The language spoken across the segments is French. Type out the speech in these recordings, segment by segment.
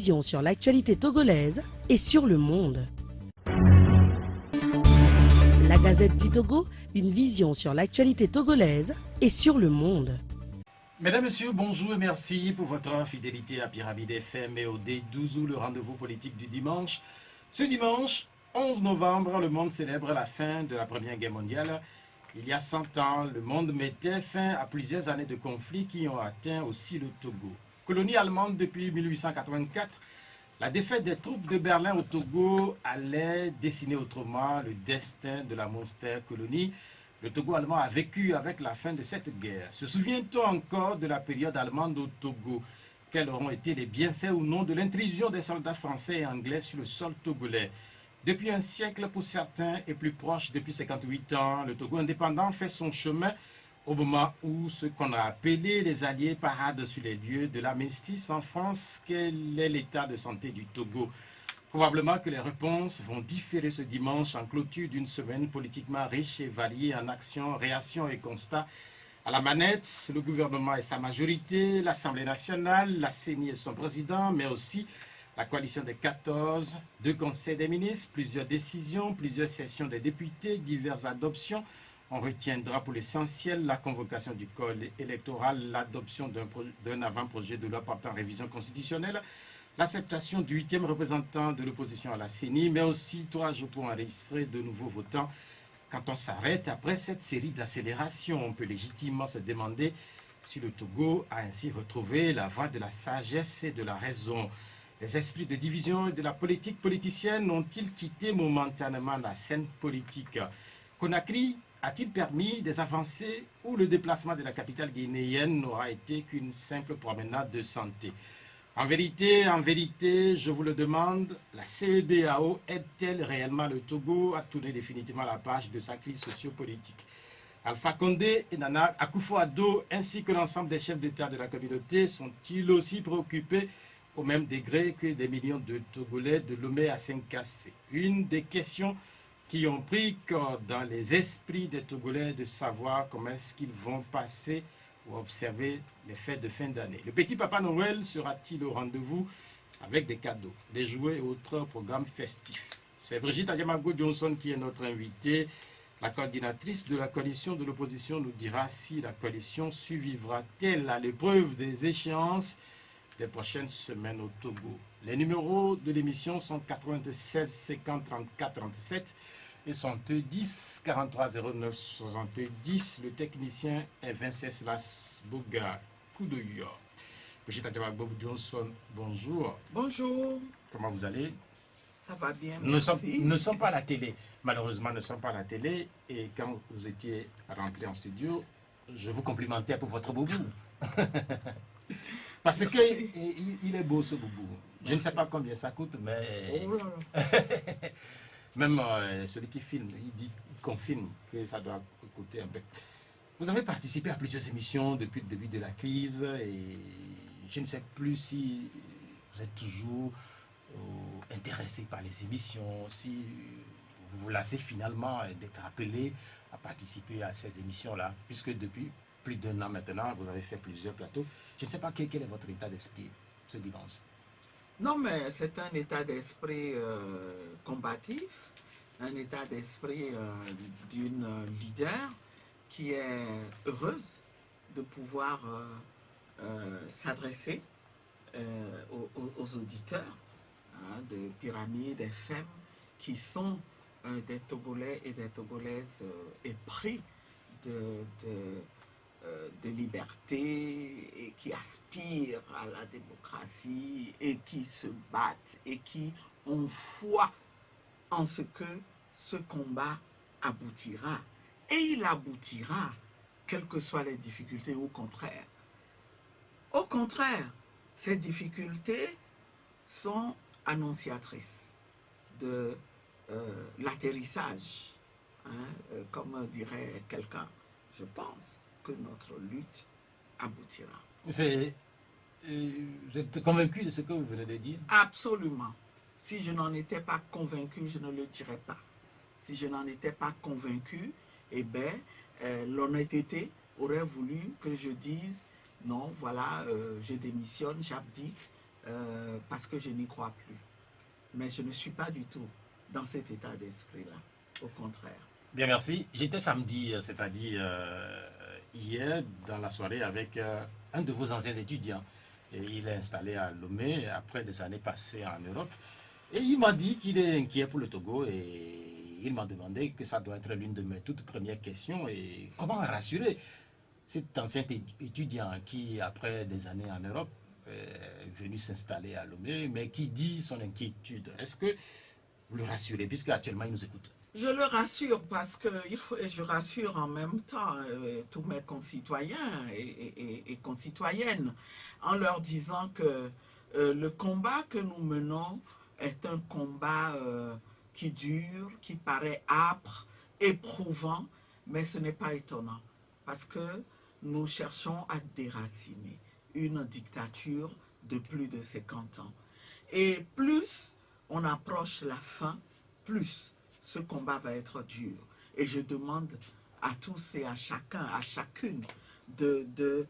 vision sur l'actualité togolaise et sur le monde. La Gazette du Togo, une vision sur l'actualité togolaise et sur le monde. Mesdames, Messieurs, bonjour et merci pour votre fidélité à Pyramide FM et au D12, le rendez-vous politique du dimanche. Ce dimanche, 11 novembre, le monde célèbre la fin de la Première Guerre mondiale. Il y a 100 ans, le monde mettait fin à plusieurs années de conflits qui ont atteint aussi le Togo. Colonie allemande depuis 1884, la défaite des troupes de Berlin au Togo allait dessiner autrement le destin de la monster colonie. Le Togo allemand a vécu avec la fin de cette guerre. Se souvient-on encore de la période allemande au Togo? Quels auront été les bienfaits ou non de l'intrusion des soldats français et anglais sur le sol togolais? Depuis un siècle pour certains et plus proche depuis 58 ans, le Togo indépendant fait son chemin au moment où ce qu'on a appelé les alliés paradent sur les lieux de l'armistice en France. Quel est l'état de santé du Togo? Probablement que les réponses vont différer ce dimanche en clôture d'une semaine politiquement riche et variée en actions, réactions et constats. À la manette, le gouvernement et sa majorité, l'Assemblée nationale, la CENI et son président, mais aussi la coalition des 14, 2 conseils des ministres, plusieurs décisions, plusieurs sessions des députés, diverses adoptions. On retiendra pour l'essentiel la convocation du code électoral, l'adoption d'un avant-projet de loi portant révision constitutionnelle, l'acceptation du 8e représentant de l'opposition à la CENI, mais aussi 3 jours pour enregistrer de nouveaux votants. Quand on s'arrête après cette série d'accélérations, on peut légitimement se demander si le Togo a ainsi retrouvé la voie de la sagesse et de la raison. Les esprits de division et de la politique politicienne ont-ils quitté momentanément la scène politique? Conakry a-t-il permis des avancées ou le déplacement de la capitale guinéenne n'aura été qu'une simple promenade de santé? En vérité, je vous le demande, la CEDEAO aide-t-elle réellement le Togo à tourner définitivement la page de sa crise sociopolitique? Alpha Condé et Nana Akufo-Addo ainsi que l'ensemble des chefs d'État de la communauté sont-ils aussi préoccupés au même degré que des millions de Togolais de Lomé à Saint-Cassé? Une des questions qui ont pris corps dans les esprits des Togolais de savoir comment est-ce qu'ils vont passer ou observer les fêtes de fin d'année. Le petit Papa Noël sera-t-il au rendez-vous avec des cadeaux, des jouets et autres programmes festifs? C'est Brigitte Adjamago Johnson qui est notre invitée. La coordinatrice de la coalition de l'opposition nous dira si la coalition survivra-t-elle à l'épreuve des échéances des prochaines semaines au Togo. Les numéros de l'émission sont 96 50 34 37 et 70 43 09 70. Le technicien est Venceslas Boga Koudoyo. Brigitte Adjamago Johnson, bonjour. Bonjour. Comment vous allez? Ça va bien, merci. Nous ne sommes pas à la télé. Malheureusement, nous ne sommes pas à la télé. Et quand vous étiez rentré en studio, je vous complimentais pour votre boubou. Parce qu'il est beau ce boubou. Je ne sais pas combien ça coûte, mais... Oh là là. Même celui qui filme, il confirme que ça doit coûter un peu. Vous avez participé à plusieurs émissions depuis le début de la crise et je ne sais plus si vous êtes toujours intéressé par les émissions, si vous vous lassez finalement d'être appelé à participer à ces émissions-là, puisque depuis plus d'1 an maintenant, vous avez fait plusieurs plateaux. Je ne sais pas quel est votre état d'esprit ce dimanche. Non, mais c'est un état d'esprit combatif, un état d'esprit d'une leader qui est heureuse de pouvoir s'adresser aux auditeurs de Pyramide FM qui sont des Togolais et des Togolaises épris de liberté et qui aspirent à la démocratie et qui se battent et qui ont foi en ce que ce combat aboutira. Et il aboutira, quelles que soient les difficultés, au contraire. Au contraire, ces difficultés sont annonciatrices de l'atterrissage, comme dirait quelqu'un, je pense que notre lutte aboutira. Vous êtes convaincu de ce que vous venez de dire? Absolument. Si je n'en étais pas convaincu, je ne le dirais pas. Si je n'en étais pas convaincu, eh bien, l'honnêteté aurait voulu que je dise non, voilà, je démissionne, j'abdique parce que je n'y crois plus. Mais je ne suis pas du tout dans cet état d'esprit-là, au contraire. Bien, merci. J'étais samedi, c'est-à-dire hier, dans la soirée avec un de vos anciens étudiants. Et il est installé à Lomé après des années passées en Europe. Et il m'a dit qu'il est inquiet pour le Togo et il m'a demandé que ça doit être l'une de mes toutes premières questions. Et comment rassurer cet ancien étudiant qui, après des années en Europe, est venu s'installer à Lomé, mais qui dit son inquiétude. Est-ce que vous le rassurez, puisque actuellement il nous écoute? Je le rassure parce que et je rassure en même temps tous mes concitoyens et concitoyennes en leur disant que le combat que nous menons est un combat qui dure, qui paraît âpre, éprouvant, mais ce n'est pas étonnant parce que nous cherchons à déraciner une dictature de plus de 50 ans. Et plus on approche la fin, plus ce combat va être dur. Et je demande à tous et à chacun, à chacune, de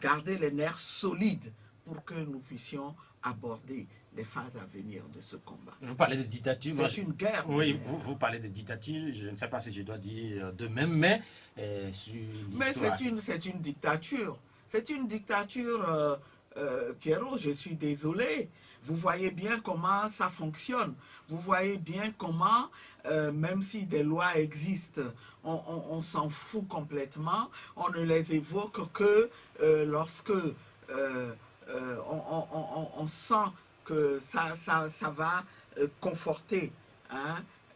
garder les nerfs solides pour que nous puissions aborder les phases à venir de ce combat. Vous parlez de dictature. C'est une guerre. Oui, vous parlez de dictature. Je ne sais pas si je dois dire de même, mais mais c'est une dictature. C'est une dictature, Pierrot, je suis désolé. Vous voyez bien comment ça fonctionne. Vous voyez bien comment, même si des lois existent, on s'en fout complètement. On ne les évoque que lorsque on sent que ça va conforter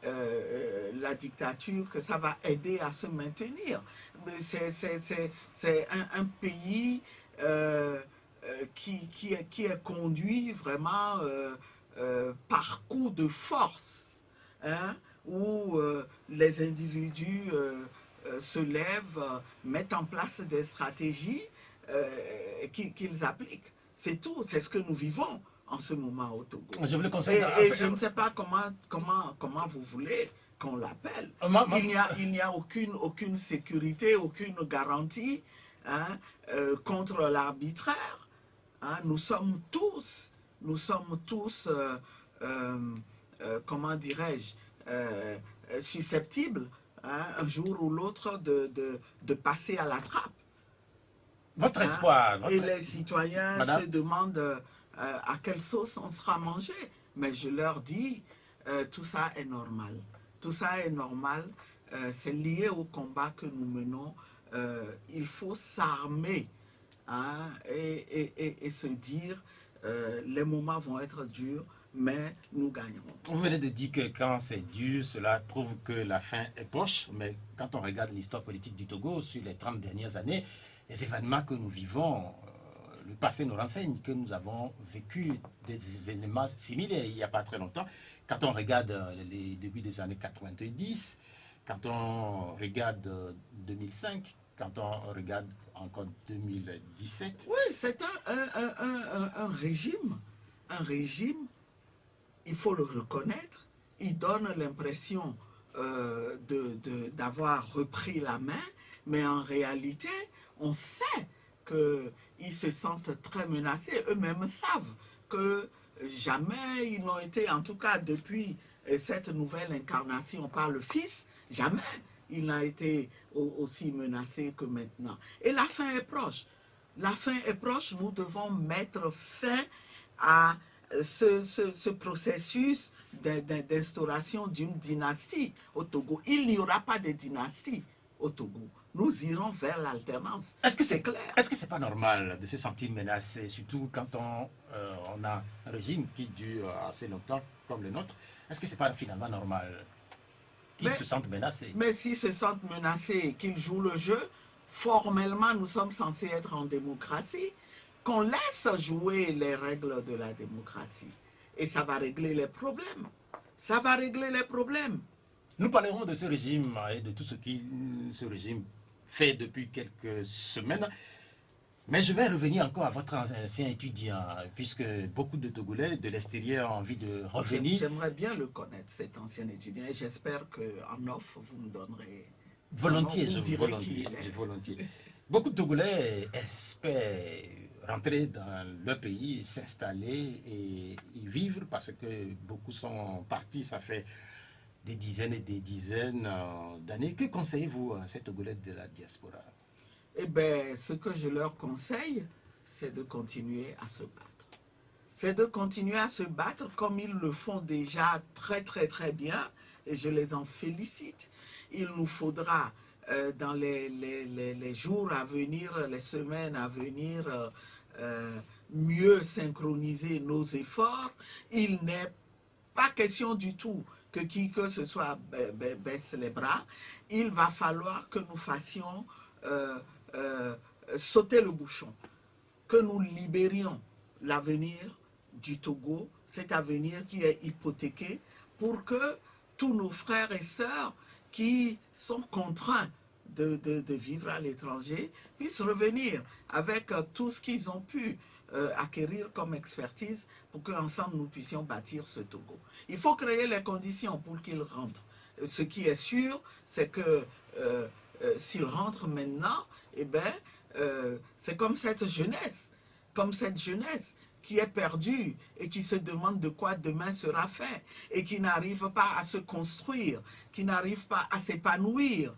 la dictature, que ça va aider à se maintenir. C'est un pays qui est conduit vraiment par coup de force, où les individus se lèvent, mettent en place des stratégies qu'ils appliquent. C'est tout, c'est ce que nous vivons en ce moment au Togo. Je vous le conseille. Et je ne sais pas comment vous voulez qu'on l'appelle. Il n'y a aucune sécurité, aucune garantie contre l'arbitraire. Nous sommes tous, comment dirais-je, susceptibles, un jour ou l'autre, de passer à la trappe. Votre espoir. Et les citoyens se demandent à quelle sauce on sera mangé. Mais je leur dis, tout ça est normal. Tout ça est normal. C'est lié au combat que nous menons. Il faut s'armer et se dire, les moments vont être durs, mais nous gagnerons. Vous venez de dire que quand c'est dur, cela prouve que la fin est proche. Mais quand on regarde l'histoire politique du Togo sur les 30 dernières années, les événements que nous vivons, le passé nous renseigne que nous avons vécu des événements similaires il n'y a pas très longtemps. Quand on regarde les débuts des années 90, quand on regarde 2005, quand on regarde encore 2017. Oui, c'est un régime. Un régime, il faut le reconnaître, il donne l'impression d'avoir repris la main, mais en réalité, on sait qu'ils se sentent très menacés. Eux-mêmes savent que jamais ils n'ont été, en tout cas depuis cette nouvelle incarnation par le Fils, jamais il n'a été aussi menacé que maintenant. Et la fin est proche. La fin est proche, nous devons mettre fin à ce processus d'instauration d'une dynastie au Togo. Il n'y aura pas de dynastie au Togo. Nous irons vers l'alternance. Est-ce que c'est clair? Est-ce que c'est pas normal de se sentir menacé, surtout quand on a un régime qui dure assez longtemps comme le nôtre? Est-ce que c'est pas finalement normal qu'ils se sentent menacés? Mais s'ils se sentent menacés, qu'ils jouent le jeu, formellement, nous sommes censés être en démocratie, qu'on laisse jouer les règles de la démocratie. Et ça va régler les problèmes. Ça va régler les problèmes. Nous parlerons de ce régime et de tout ce que ce régime fait depuis quelques semaines. Mais je vais revenir encore à votre ancien étudiant, puisque beaucoup de Togolais de l'extérieur ont envie de revenir. J'aimerais bien le connaître, cet ancien étudiant, et j'espère qu'en off, vous me donnerez... Volontiers, volontiers. Beaucoup de Togolais espèrent rentrer dans le pays, s'installer et y vivre parce que beaucoup sont partis, ça fait des dizaines et des dizaines d'années. Que conseillez-vous à ces Togolais de la diaspora? Eh bien, ce que je leur conseille, c'est de continuer à se battre. C'est de continuer à se battre comme ils le font déjà très très très bien et je les en félicite. Il nous faudra dans les jours à venir, les semaines à venir, mieux synchroniser nos efforts. Il n'est pas question du tout que qui que ce soit baisse les bras. Il va falloir que nous fassions euh, sauter le bouchon, que nous libérions l'avenir du Togo, cet avenir qui est hypothéqué, pour que tous nos frères et sœurs qui sont contraints de vivre à l'étranger puissent revenir avec tout ce qu'ils ont pu acquérir comme expertise pour qu'ensemble nous puissions bâtir ce Togo. Il faut créer les conditions pour qu'ils rentrent. Ce qui est sûr, c'est que s'ils rentrent maintenant, eh bien, c'est comme cette jeunesse qui est perdue et qui se demande de quoi demain sera fait et qui n'arrive pas à se construire, qui n'arrive pas à s'épanouir.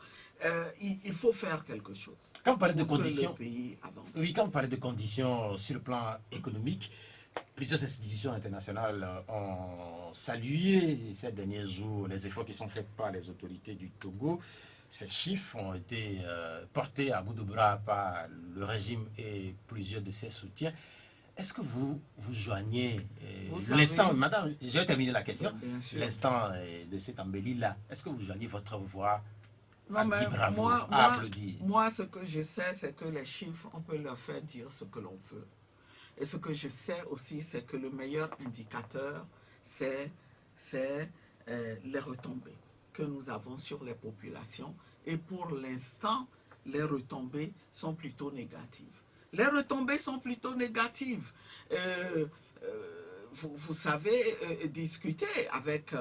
Il faut faire quelque chose. Quand vous parlez de pour conditions, que le pays avance. oui, quand vous parlez de conditions sur le plan économique, plusieurs institutions internationales ont salué ces derniers jours les efforts qui sont faits par les autorités du Togo. Ces chiffres ont été portés à bout de bras par le régime et plusieurs de ses soutiens. Est-ce que vous joignez l'instant, madame, je vais terminer la question, l'instant de cette embellie-là, est-ce que vous joignez votre voix à dire bravo, à applaudir? Moi, ce que je sais, c'est que les chiffres, on peut leur faire dire ce que l'on veut. Et ce que je sais aussi, c'est que le meilleur indicateur, c'est les retombées que nous avons sur les populations. Et pour l'instant, les retombées sont plutôt négatives. Les retombées sont plutôt négatives. Vous savez discuter avec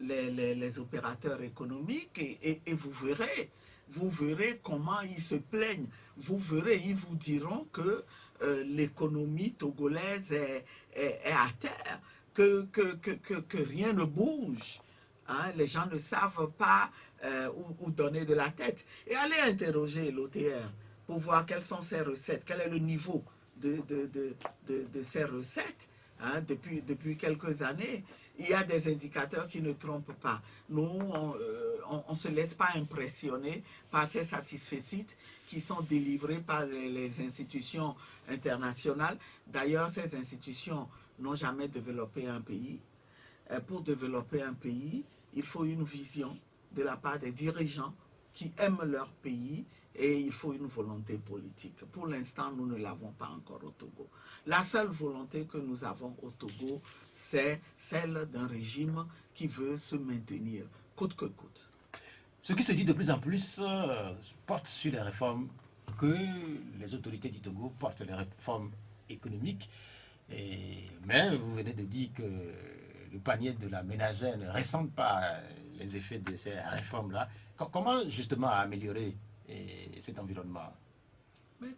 les opérateurs économiques et vous verrez comment ils se plaignent. Vous verrez, ils vous diront que l'économie togolaise est à terre, que rien ne bouge. Hein, les gens ne savent pas où donner de la tête. Et allez interroger l'OTR pour voir quelles sont ses recettes, quel est le niveau de ces recettes. Hein, depuis quelques années, il y a des indicateurs qui ne trompent pas. Nous, on ne se laisse pas impressionner par ces satisfecits qui sont délivrés par les institutions internationales. D'ailleurs, ces institutions n'ont jamais développé un pays. Pour développer un pays, il faut une vision de la part des dirigeants qui aiment leur pays et il faut une volonté politique. Pour l'instant, nous ne l'avons pas encore au Togo. La seule volonté que nous avons au Togo, c'est celle d'un régime qui veut se maintenir, coûte que coûte. Ce qui se dit de plus en plus porte sur les réformes que les autorités du Togo portent, les réformes économiques. Mais vous venez de dire que le panier de la ménagère ne ressent pas les effets de ces réformes-là. Comment justement améliorer cet environnement? Mais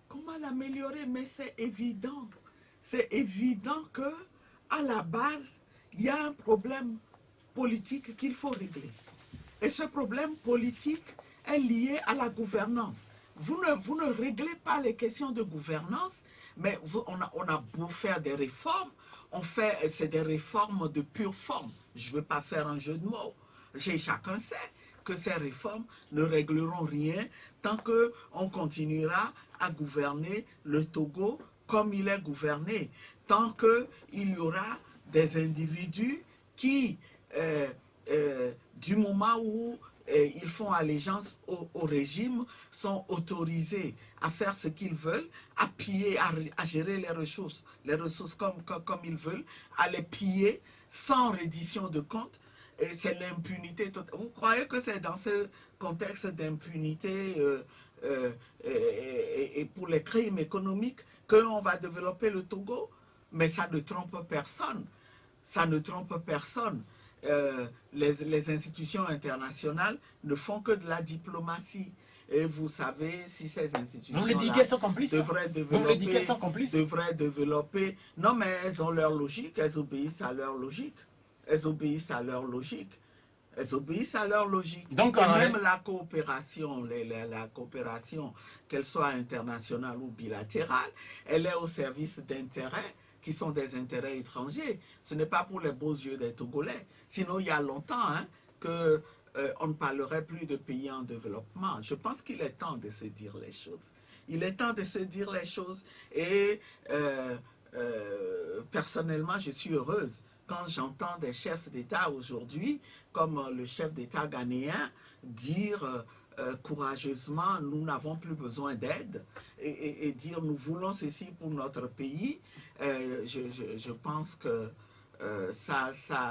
comment l'améliorer? Mais c'est évident. C'est évident que à la base, il y a un problème politique qu'il faut régler. Et ce problème politique est lié à la gouvernance. Vous ne réglez pas les questions de gouvernance, mais on a beau faire des réformes, c'est des réformes de pure forme. Je ne veux pas faire un jeu de mots. Chacun sait que ces réformes ne régleront rien tant qu'on continuera à gouverner le Togo comme il est gouverné, tant qu'il y aura des individus qui, du moment où ils font allégeance au régime, sont autorisés à faire ce qu'ils veulent, à piller, à gérer les ressources comme ils veulent, à les piller sans reddition de comptes. Et c'est l'impunité totale. Vous croyez que c'est dans ce contexte d'impunité et pour les crimes économiques qu'on va développer le Togo? Mais ça ne trompe personne. Ça ne trompe personne. Les institutions internationales ne font que de la diplomatie. Et vous savez, si ces institutions Vous me dites qu'elles sont complices. devraient Vous me dites qu'elles sont complices. développer... Non, mais elles ont leur logique, elles obéissent à leur logique. Elles obéissent à leur logique. Elles obéissent à leur logique. Donc, et même la coopération, la coopération, qu'elle soit internationale ou bilatérale, elle est au service d'intérêts qui sont des intérêts étrangers. Ce n'est pas pour les beaux yeux des Togolais. Sinon, il y a longtemps que on ne parlerait plus de pays en développement. Je pense qu'il est temps de se dire les choses. Il est temps de se dire les choses. Et personnellement, je suis heureuse quand j'entends des chefs d'État aujourd'hui, comme le chef d'État ghanéen, dire courageusement, nous n'avons plus besoin d'aide, et dire nous voulons ceci pour notre pays. Je pense que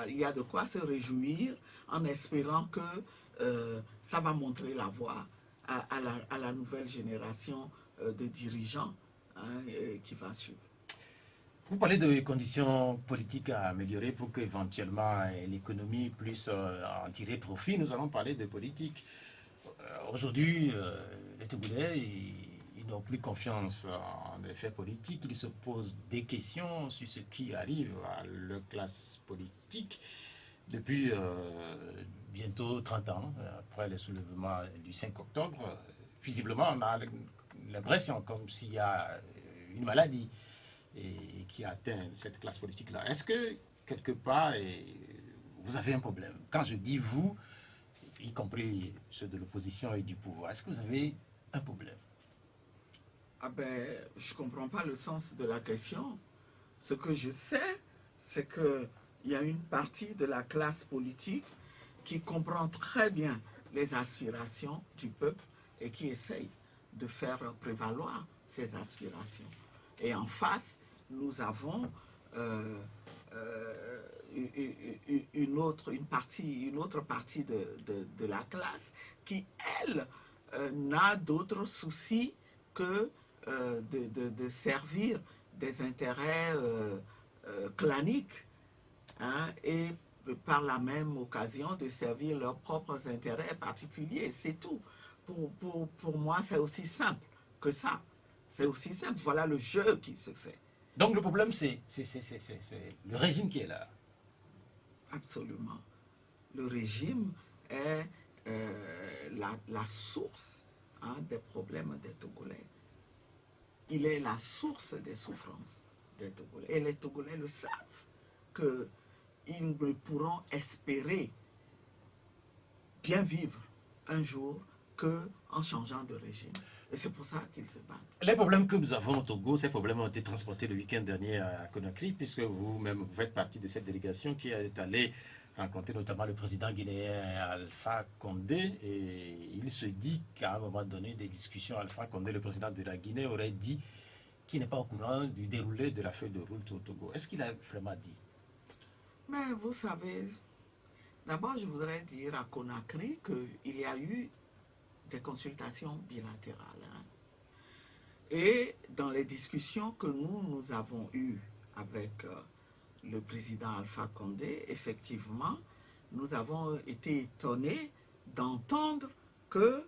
il y a de quoi se réjouir en espérant que ça va montrer la voie à la nouvelle génération de dirigeants qui va suivre. Vous parlez de conditions politiques à améliorer pour qu'éventuellement l'économie puisse en tirer profit. Nous allons parler de politique. Aujourd'hui, les Togolais, ils n'ont plus confiance en les faits politiques. Ils se posent des questions sur ce qui arrive à leur classe politique depuis bientôt 30 ans, après le soulèvement du 5 octobre. Visiblement, on a l'impression comme s'il y a une maladie qui atteint cette classe politique-là. Est-ce que, quelque part, vous avez un problème? Quand je dis vous, y compris ceux de l'opposition et du pouvoir, est-ce que vous avez un problème? Ah ben, je ne comprends pas le sens de la question. Ce que je sais, c'est qu'il y a une partie de la classe politique qui comprend très bien les aspirations du peuple et qui essaye de faire prévaloir ces aspirations. Et en face, nous avons une autre partie de la classe qui, elle, n'a d'autre souci que de servir des intérêts claniques, et par la même occasion de servir leurs propres intérêts particuliers. C'est tout. Pour moi, c'est aussi simple que ça. C'est aussi simple. Voilà le jeu qui se fait. Donc le problème, c'est le régime qui est là. Absolument. Le régime est la source des problèmes des Togolais. Il est la source des souffrances des Togolais. Et les Togolais le savent, qu'ils ne pourront espérer bien vivre un jour qu'en changeant de régime. Et c'est pour ça qu'ils se battent. Les problèmes que nous avons au Togo, ces problèmes ont été transportés le week-end dernier à Conakry, puisque vous-même, vous faites partie de cette délégation qui est allée rencontrer notamment le président guinéen Alpha Condé. Et il se dit qu'à un moment donné, des discussions, Alpha Condé, le président de la Guinée, aurait dit qu'il n'est pas au courant du déroulé de la feuille de route au Togo. Est-ce qu'il a vraiment dit? Mais vous savez, d'abord je voudrais dire à Conakry qu'il y a eu des consultations bilatérales. Et dans les discussions que nous avons eues avec le président Alpha Condé, effectivement, nous avons été étonnés d'entendre que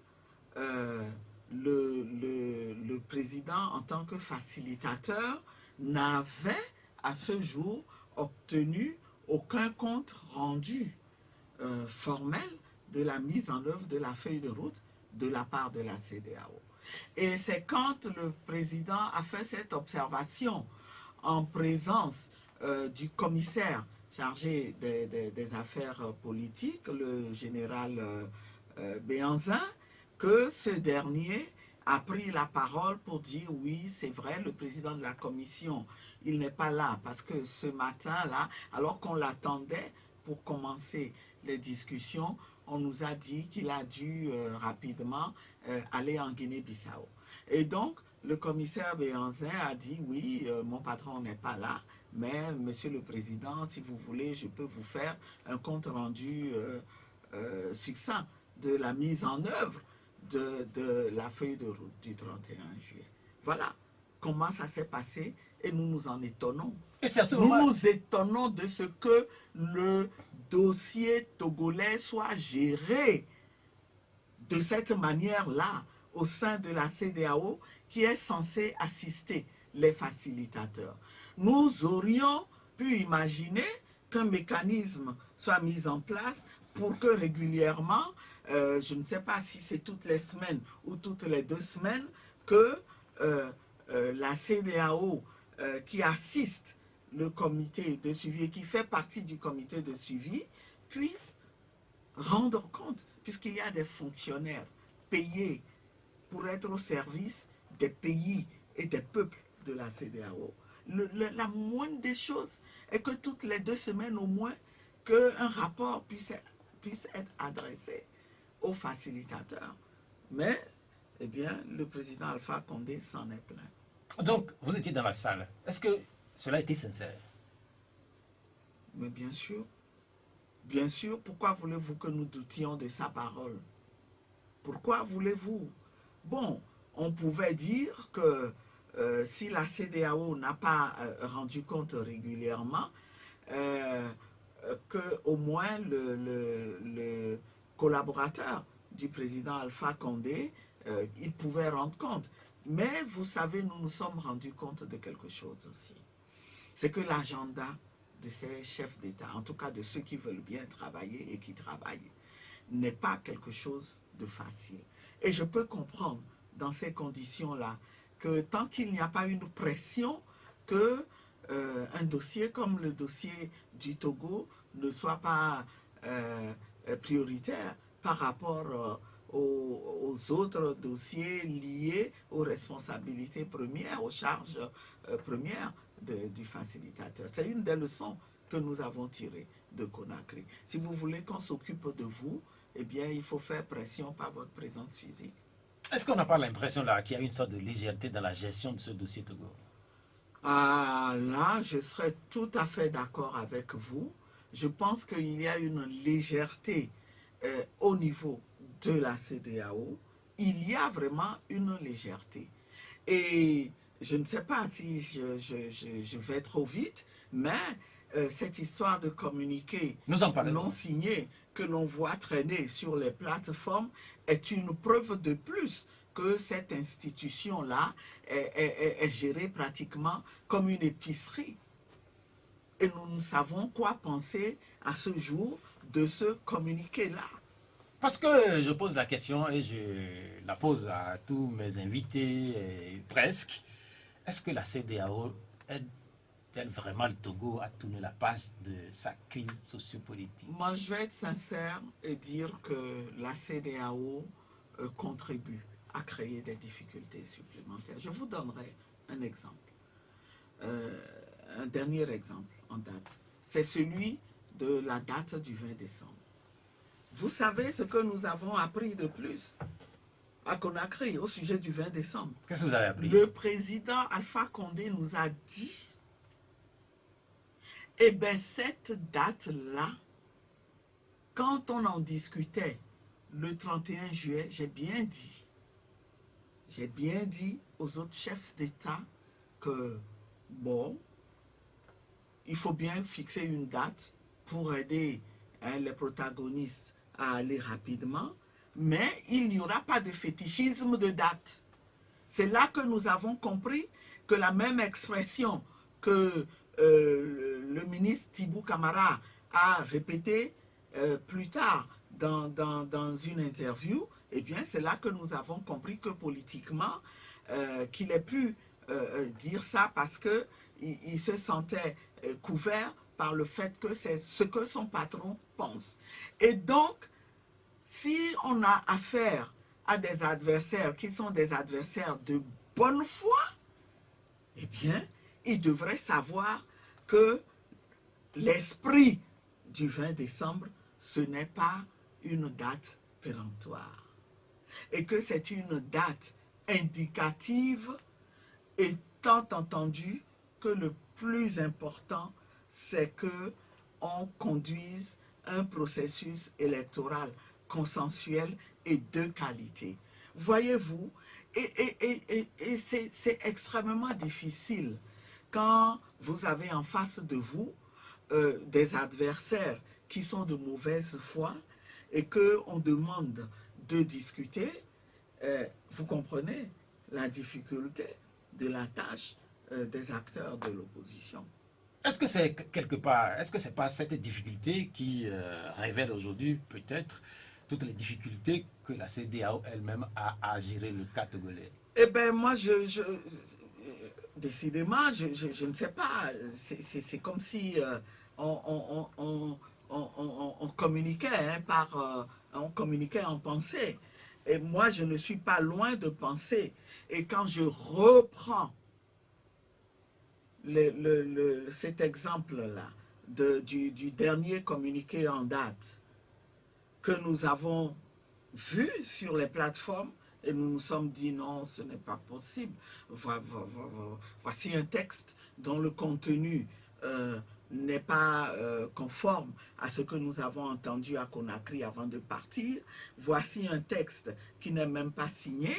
le président, en tant que facilitateur, n'avait à ce jour obtenu aucun compte rendu formel de la mise en œuvre de la feuille de route de la part de la CEDEAO. Et c'est quand le président a fait cette observation en présence du commissaire chargé des affaires politiques, le général Béhanzin, que ce dernier a pris la parole pour dire oui, c'est vrai, le président de la commission, il n'est pas là parce que ce matin-là, alors qu'on l'attendait pour commencer les discussions, on nous a dit qu'il a dû rapidement aller en Guinée-Bissau. Et donc, le commissaire Béhanzin a dit, oui, mon patron n'est pas là, mais monsieur le président, si vous voulez, je peux vous faire un compte rendu succinct de la mise en œuvre de la feuille de route du 31 juillet. Voilà comment ça s'est passé et nous nous en étonnons. Nous nous étonnons de ce que le dossier togolais soit géré de cette manière-là, au sein de la CEDEAO qui est censée assister les facilitateurs. Nous aurions pu imaginer qu'un mécanisme soit mis en place pour que régulièrement, je ne sais pas si c'est toutes les semaines ou toutes les 2 semaines, que la CEDEAO qui assiste le comité de suivi et qui fait partie du comité de suivi puisse rendre compte, puisqu'il y a des fonctionnaires payés pour être au service des pays et des peuples de la CEDEAO. La moindre des choses est que toutes les 2 semaines au moins, qu'un rapport puisse être adressé aux facilitateurs. Mais, eh bien, le président Alpha Condé s'en est plaint. Donc, vous étiez dans la salle. Est-ce que cela était sincère? Mais bien sûr, pourquoi voulez-vous que nous doutions de sa parole? Pourquoi voulez-vous? Bon, on pouvait dire que si la CEDEAO n'a pas rendu compte régulièrement, qu'au moins le collaborateur du président Alpha Condé, il pouvait rendre compte. Mais vous savez, nous nous sommes rendus compte de quelque chose aussi. C'est que l'agenda de ces chefs d'État, en tout cas de ceux qui veulent bien travailler et qui travaillent, n'est pas quelque chose de facile. Et je peux comprendre dans ces conditions-là que tant qu'il n'y a pas une pression, que un dossier comme le dossier du Togo ne soit pas prioritaire par rapport aux autres dossiers liés aux responsabilités premières, aux charges premières du facilitateur. C'est une des leçons que nous avons tirées de Conakry. Si vous voulez qu'on s'occupe de vous, eh bien, il faut faire pression par votre présence physique. Est-ce qu'on n'a pas l'impression là qu'il y a une sorte de légèreté dans la gestion de ce dossier Togo? Ah, là, je serais tout à fait d'accord avec vous. Je pense qu'il y a une légèreté au niveau de la CEDEAO. Il y a vraiment une légèreté. Et je ne sais pas si je vais trop vite, mais cette histoire de communiqué non signé que l'on voit traîner sur les plateformes est une preuve de plus que cette institution-là est gérée pratiquement comme une épicerie. Et nous ne savons quoi penser à ce jour de ce communiqué-là. Parce que je pose la question et je la pose à tous mes invités, presque. Est-ce que la CEDEAO aide vraiment le Togo à tourner la page de sa crise sociopolitique? Moi, je vais être sincère et dire que la CEDEAO contribue à créer des difficultés supplémentaires. Je vous donnerai un exemple. Un dernier exemple en date. C'est celui de la date du 20 décembre. Vous savez ce que nous avons appris de plus à Conakry au sujet du 20 décembre? Qu'est-ce que vous avez appris? Le président Alpha Condé nous a dit, eh bien, cette date-là, quand on en discutait le 31 juillet, j'ai bien dit aux autres chefs d'État que, bon, il faut bien fixer une date pour aider les protagonistes à aller rapidement, mais il n'y aura pas de fétichisme de date. C'est là que nous avons compris que la même expression que le ministre Tibou Camara a répétée plus tard dans une interview, eh bien c'est là que nous avons compris que politiquement, qu'il ait pu dire ça parce qu'il se sentait couvert par le fait que c'est ce que son patron pense. Et donc, si on a affaire à des adversaires qui sont des adversaires de bonne foi, eh bien, ils devraient savoir que l'esprit du 20 décembre, ce n'est pas une date péremptoire. Et que c'est une date indicative, étant entendu que le plus important, c'est qu'on conduise un processus électoral consensuel et de qualité. Voyez-vous, et c'est extrêmement difficile quand vous avez en face de vous des adversaires qui sont de mauvaise foi et qu'on demande de discuter. vous comprenez la difficulté de la tâche des acteurs de l'opposition. Est-ce que c'est quelque part, est-ce que c'est pas cette difficulté qui révèle aujourd'hui peut-être toutes les difficultés que la CEDEAO elle-même a à gérer le cas togolais? Eh bien, moi, décidément, je ne sais pas. C'est comme si on communiquait on communiquait en pensée. Et moi, je ne suis pas loin de penser. Et quand je reprends cet exemple-là du dernier communiqué en date que nous avons vu sur les plateformes, et nous nous sommes dit non, ce n'est pas possible. Voici un texte dont le contenu n'est pas conforme à ce que nous avons entendu à Conakry avant de partir. Voici un texte qui n'est même pas signé.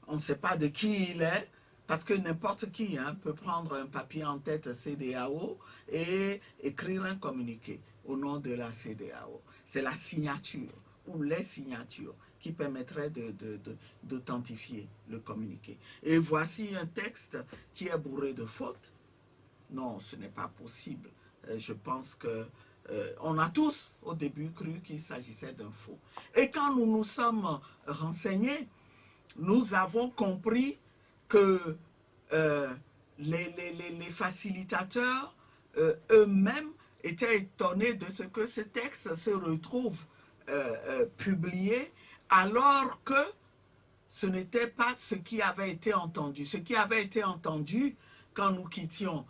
On ne sait pas de qui il est. Parce que n'importe qui peut prendre un papier en tête CEDEAO et écrire un communiqué au nom de la CEDEAO. C'est la signature ou les signatures qui permettraient d'authentifier le communiqué. Et voici un texte qui est bourré de fautes. Non, ce n'est pas possible. Je pense que on a tous au début cru qu'il s'agissait d'un faux. Et quand nous nous sommes renseignés, nous avons compris que les facilitateurs eux-mêmes étaient étonnés de ce que ce texte se retrouve publié alors que ce n'était pas ce qui avait été entendu. Ce qui avait été entendu quand nous quittions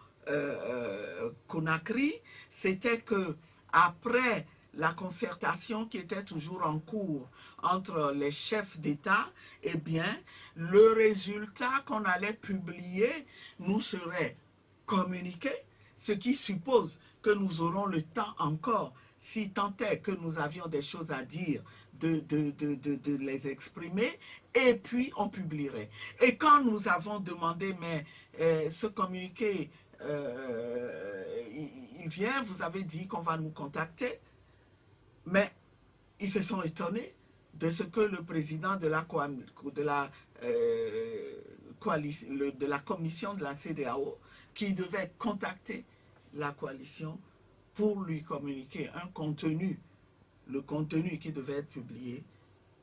Conakry, c'était que après la concertation qui était toujours en cours entre les chefs d'État, eh bien, le résultat qu'on allait publier nous serait communiqué, ce qui suppose que nous aurons le temps encore, si tant est que nous avions des choses à dire, de les exprimer, et puis on publierait. Et quand nous avons demandé, mais ce communiqué, il vient, vous avez dit qu'on va nous contacter, mais ils se sont étonnés de ce que le président de la commission de la CEDEAO, qui devait contacter la coalition pour lui communiquer un contenu, le contenu qui devait être publié,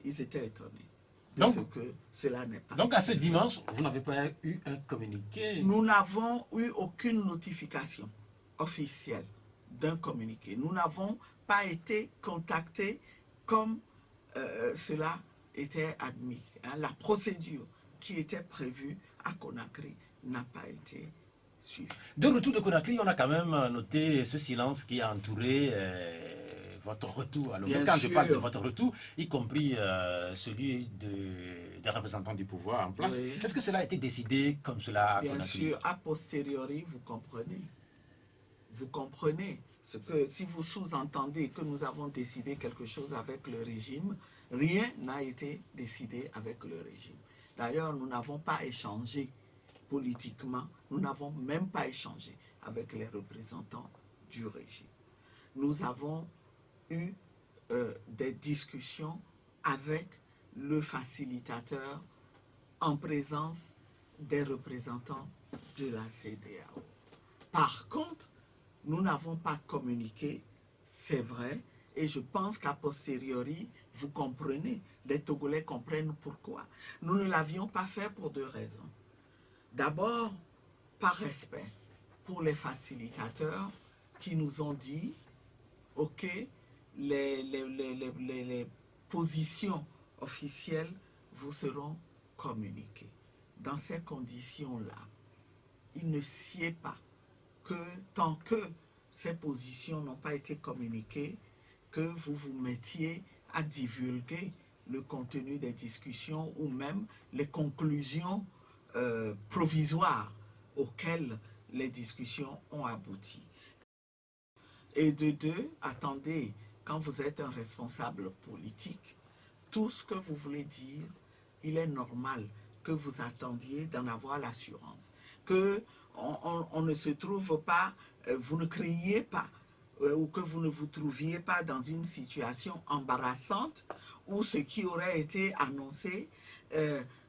ils étaient étonnés de ce que cela n'est pas. Donc à ce dimanche, vous n'avez pas eu un communiqué? Nous n'avons eu aucune notification officielle d'un communiqué. Nous n'avons pas été contactés comme cela était admis. La procédure qui était prévue à Conakry n'a pas été suivie. De retour de Conakry, on a quand même noté ce silence qui a entouré votre retour. Alors, quand je parle de votre retour, y compris celui des représentants du pouvoir en place, oui. Est-ce que cela a été décidé comme cela à Conakry? Bien sûr, a posteriori, vous comprenez. Vous comprenez ce que si vous sous-entendez que nous avons décidé quelque chose avec le régime, rien n'a été décidé avec le régime. D'ailleurs, nous n'avons pas échangé politiquement, nous n'avons même pas échangé avec les représentants du régime. Nous avons eu des discussions avec le facilitateur en présence des représentants de la CEDEAO. Par contre, nous n'avons pas communiqué, c'est vrai, et je pense qu'à posteriori, vous comprenez, les Togolais comprennent pourquoi. Nous ne l'avions pas fait pour deux raisons. D'abord, par respect pour les facilitateurs qui nous ont dit, ok, les positions officielles vous seront communiquées. Dans ces conditions-là, il ne sied pas que tant que ces positions n'ont pas été communiquées, que vous vous mettiez à divulguer le contenu des discussions ou même les conclusions provisoires auxquelles les discussions ont abouti. Et de deux, attendez, quand vous êtes un responsable politique, tout ce que vous voulez dire, il est normal que vous attendiez d'en avoir l'assurance, que on ne se trouve pas, vous ne criez pas, ou que vous ne vous trouviez pas dans une situation embarrassante où ce qui aurait été annoncé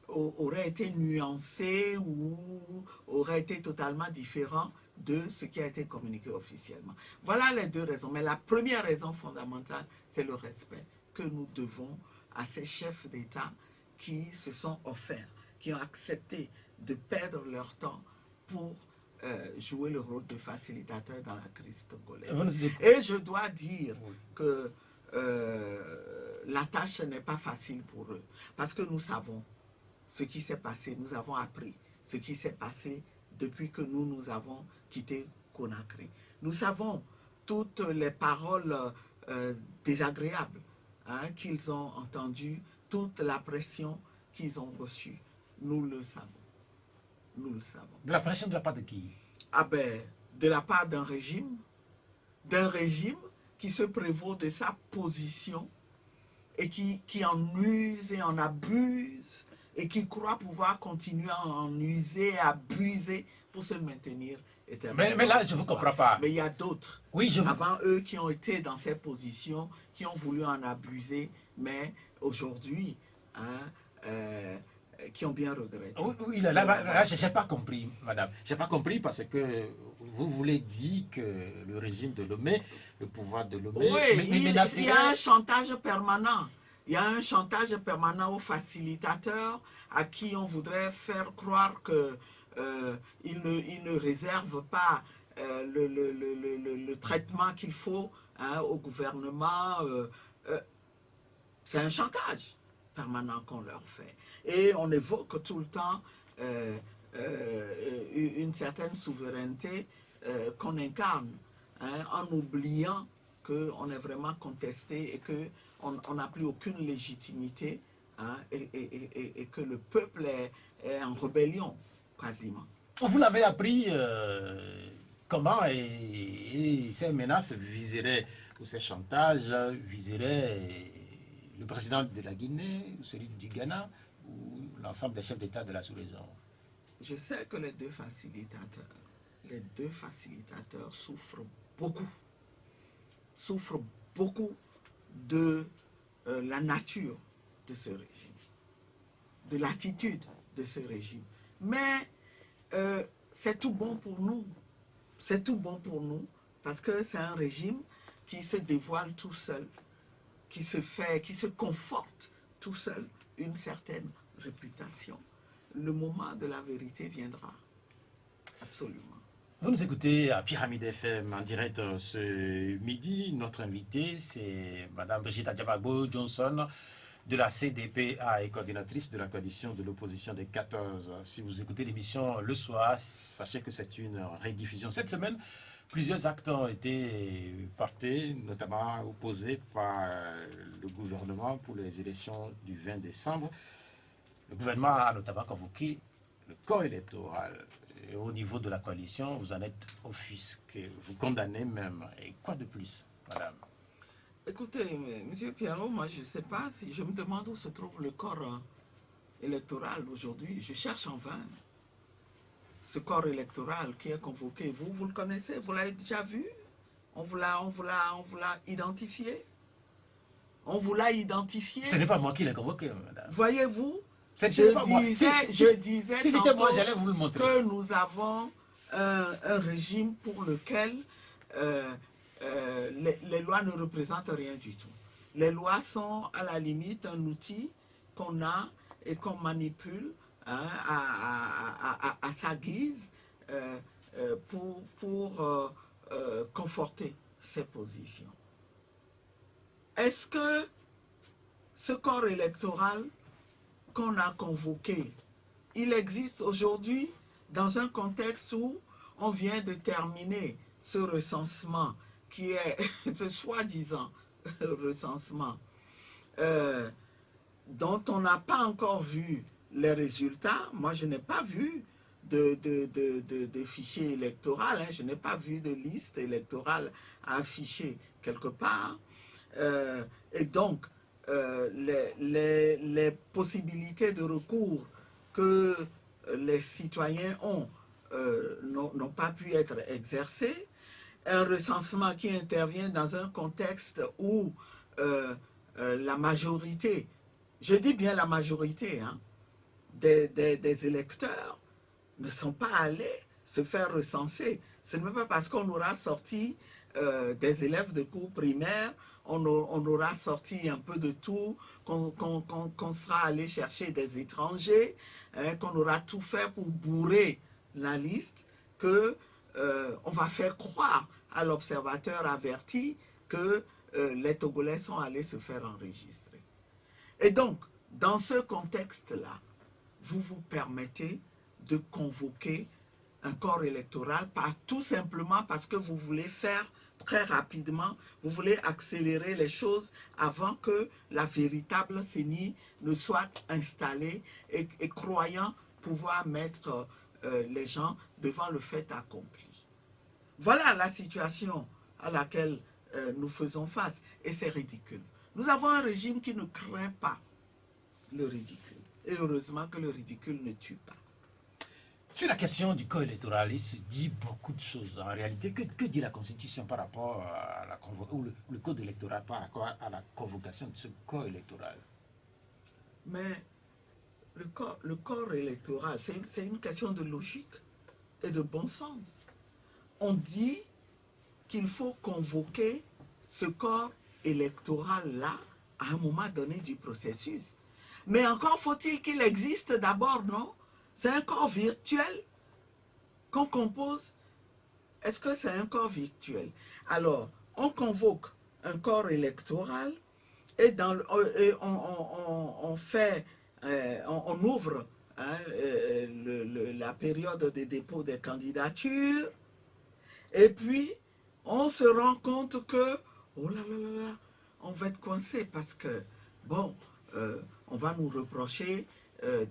aurait été nuancé ou aurait été totalement différent de ce qui a été communiqué officiellement. Voilà les deux raisons. Mais la première raison fondamentale, c'est le respect que nous devons à ces chefs d'État qui se sont offerts, qui ont accepté de perdre leur temps pour jouer le rôle de facilitateur dans la crise togolaise. Et je dois dire que la tâche n'est pas facile pour eux, parce que nous savons ce qui s'est passé, nous avons appris ce qui s'est passé depuis que nous avons quitté Conakry. Nous savons toutes les paroles désagréables qu'ils ont entendues, toute la pression qu'ils ont reçue. Nous le savons. Nous le savons. De la pression de la part de qui? Ah ben, de la part d'un régime qui se prévaut de sa position et qui en use et en abuse et qui croit pouvoir continuer à en user, abuser pour se maintenir éternellement. Mais là, je ne vous comprends pas. Mais il y a d'autres, avant eux, qui ont été dans ces positions, qui ont voulu en abuser, mais aujourd'hui, qui ont bien regretté. Oui, là je n'ai pas compris, madame. Je n'ai pas compris parce que vous voulez dire que le régime de Lomé, le pouvoir de Lomé, il y a un chantage permanent. Il y a un chantage permanent aux facilitateurs à qui on voudrait faire croire qu'ils ne réservent pas le traitement qu'il faut au gouvernement. C'est un chantage permanent qu'on leur fait. Et on évoque tout le temps une certaine souveraineté qu'on incarne, en oubliant qu'on est vraiment contesté et qu'on n'a plus aucune légitimité, et que le peuple est en rébellion, quasiment. Vous l'avez appris comment et ces menaces viseraient, ou ces chantages viseraient le président de la Guinée, celui du Ghana, ou l'ensemble des chefs d'État de la sous-région? Je sais que les deux facilitateurs souffrent beaucoup de la nature de ce régime, de l'attitude de ce régime. Mais c'est tout bon pour nous. C'est tout bon pour nous parce que c'est un régime qui se dévoile tout seul, qui se conforte tout seul une certaine réputation. Le moment de la vérité viendra. Absolument. Vous nous écoutez à Pyramide FM en direct ce midi. Notre invitée, c'est Mme Brigitte Adjabagbo Johnson de la CDPA et coordinatrice de la coalition de l'opposition des 14. Si vous écoutez l'émission le soir, sachez que c'est une rediffusion. Cette semaine, plusieurs actes ont été portés, notamment opposés par le gouvernement pour les élections du 20 décembre. Le gouvernement a notamment convoqué le corps électoral. Et au niveau de la coalition, vous en êtes offusqué, vous condamnez même. Et quoi de plus, madame? Écoutez, M. Pierrot, moi je ne sais pas si je me demande où se trouve le corps électoral aujourd'hui. Je cherche en vain ce corps électoral qui est convoqué. Vous le connaissez? Vous l'avez déjà vu? On vous l'a identifié? On vous l'a identifié? Ce n'est pas moi qui l'ai convoqué, madame. Voyez-vous? Je disais si c'était moi, j'allais vous le montrer. Que nous avons un régime pour lequel les lois ne représentent rien du tout. Les lois sont à la limite un outil qu'on a et qu'on manipule à sa guise pour conforter ses positions. Est-ce que ce corps électoral qu'on a convoqué, il existe aujourd'hui dans un contexte où on vient de terminer ce recensement qui est ce soi-disant recensement dont on n'a pas encore vu les résultats. Moi, je n'ai pas vu de fichier électoral, je n'ai pas vu de liste électorale à afficher quelque part. Et donc, les possibilités de recours que les citoyens ont n'ont pas pu être exercées. Un recensement qui intervient dans un contexte où la majorité, je dis bien la majorité, des électeurs ne sont pas allés se faire recenser. Ce n'est pas parce qu'on aura sorti des élèves de cours primaires, on aura sorti un peu de tout, qu'on sera allé chercher des étrangers, hein, qu'on aura tout fait pour bourrer la liste, que on va faire croire à l'observateur averti que les Togolais sont allés se faire enregistrer. Et donc, dans ce contexte-là, vous vous permettez de convoquer un corps électoral, tout simplement parce que vous voulez faire très rapidement, vous voulez accélérer les choses avant que la véritable CENI ne soit installée et croyant pouvoir mettre les gens devant le fait accompli. Voilà la situation à laquelle nous faisons face et c'est ridicule. Nous avons un régime qui ne craint pas le ridicule. Et heureusement que le ridicule ne tue pas. Sur la question du corps électoral, il se dit beaucoup de choses. En réalité, que dit la Constitution par rapport à la ou le code électoral par rapport à la convocation de ce corps électoral? Mais le corps électoral, c'est une question de logique et de bon sens. On dit qu'il faut convoquer ce corps électoral-là à un moment donné du processus. Mais encore faut-il qu'il existe d'abord, non? C'est un corps virtuel qu'on compose. Est-ce que c'est un corps virtuel? Alors, on convoque un corps électoral et, on ouvre hein, la période de dépôt des candidatures et puis on se rend compte que, oh là là là là, on va être coincé parce que, bon, on va nous reprocher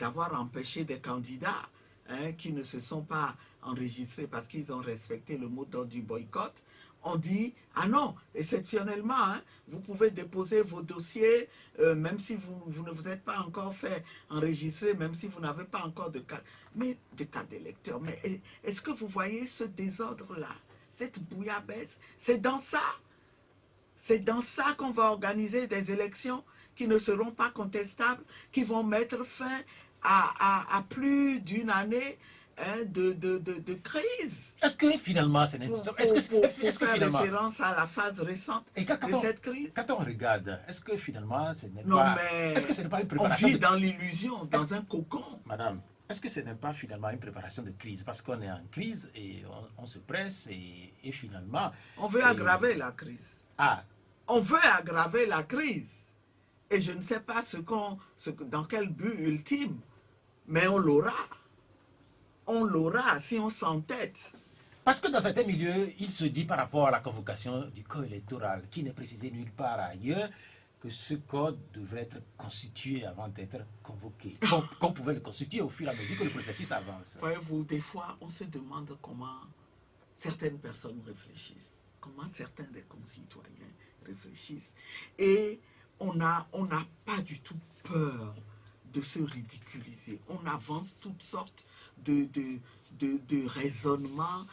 d'avoir empêché des candidats hein, qui ne se sont pas enregistrés parce qu'ils ont respecté le mot d'ordre du boycott. On dit, ah non, exceptionnellement, hein, vous pouvez déposer vos dossiers, même si vous ne vous êtes pas encore fait enregistrer, même si vous n'avez pas encore de carte d'électeur. Mais est-ce que vous voyez ce désordre-là, cette bouillabaisse? C'est dans ça qu'on va organiser des élections qui ne seront pas contestables, qui vont mettre fin à plus d'une année hein, de crise. Est-ce que finalement, c'est Pour faire référence à la phase récente de cette crise. Quand on regarde, est-ce que finalement, ce n'est pas... Est-ce que ce n'est pas une préparation... On vit dans l'illusion, dans un cocon. Madame, est-ce que ce n'est pas finalement une préparation de crise? Parce qu'on est en crise et on se presse et finalement... On veut aggraver la crise. Ah. On veut aggraver la crise. Et je ne sais pas dans quel but ultime, mais on l'aura. On l'aura si on s'entête. Parce que dans certains milieux, il se dit par rapport à la convocation du corps électoral, qui n'est précisé nulle part ailleurs, que ce corps devrait être constitué avant d'être convoqué. Qu'on pouvait le constituer au fur et à mesure que le processus avance. Voyez-vous, des fois, on se demande comment certaines personnes réfléchissent, comment certains des concitoyens réfléchissent. Et on n'a pas du tout peur de se ridiculiser. On avance toutes sortes de raisonnements.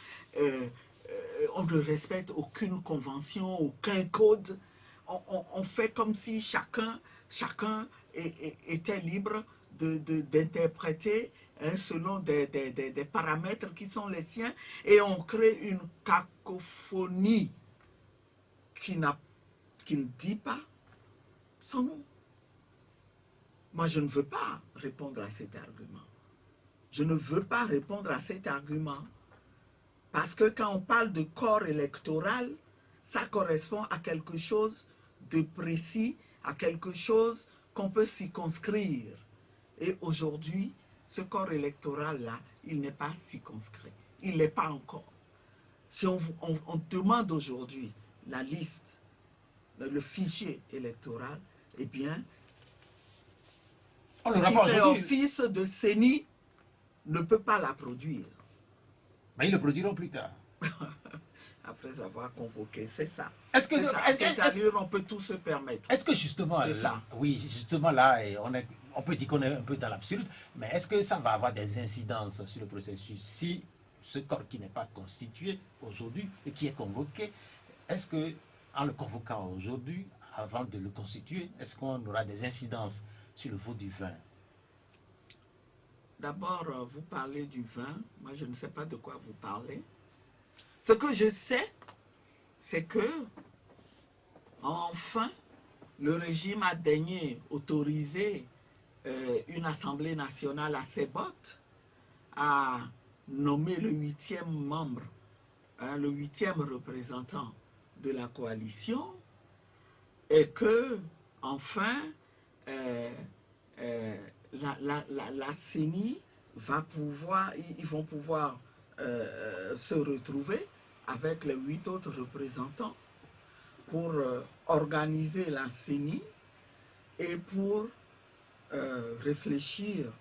On ne respecte aucune convention, aucun code. On fait comme si chacun était libre d'interpréter hein, selon des paramètres qui sont les siens. Et on crée une cacophonie qui ne dit pas son nom. Moi, je ne veux pas répondre à cet argument. Je ne veux pas répondre à cet argument parce que quand on parle de corps électoral, ça correspond à quelque chose de précis, à quelque chose qu'on peut circonscrire. Et aujourd'hui, ce corps électoral-là, il n'est pas circonscrit. Il ne l'est pas encore. Si on demande aujourd'hui la liste, le fichier électoral, eh bien, ce qui fait office de CENI ne peut pas la produire. Mais ils le produiront plus tard. Après avoir convoqué, c'est ça. C'est-à-dire on peut tout se permettre. Est-ce que justement là, oui, justement là, on peut dire qu'on est un peu dans l'absurde, mais est-ce que ça va avoir des incidences sur le processus si ce corps qui n'est pas constitué aujourd'hui et qui est convoqué, est-ce que en le convoquant aujourd'hui, avant de le constituer, est-ce qu'on aura des incidences sur le vote du 20? d'abord, vous parlez du vin. Moi, je ne sais pas de quoi vous parlez. Ce que je sais, c'est que, enfin, le régime a daigné autoriser une Assemblée nationale à ses bottes, à nommer le 8e membre, le 8e représentant de la coalition, et que, enfin, la CENI va pouvoir, ils vont pouvoir se retrouver avec les 8 autres représentants pour organiser la CENI et pour réfléchir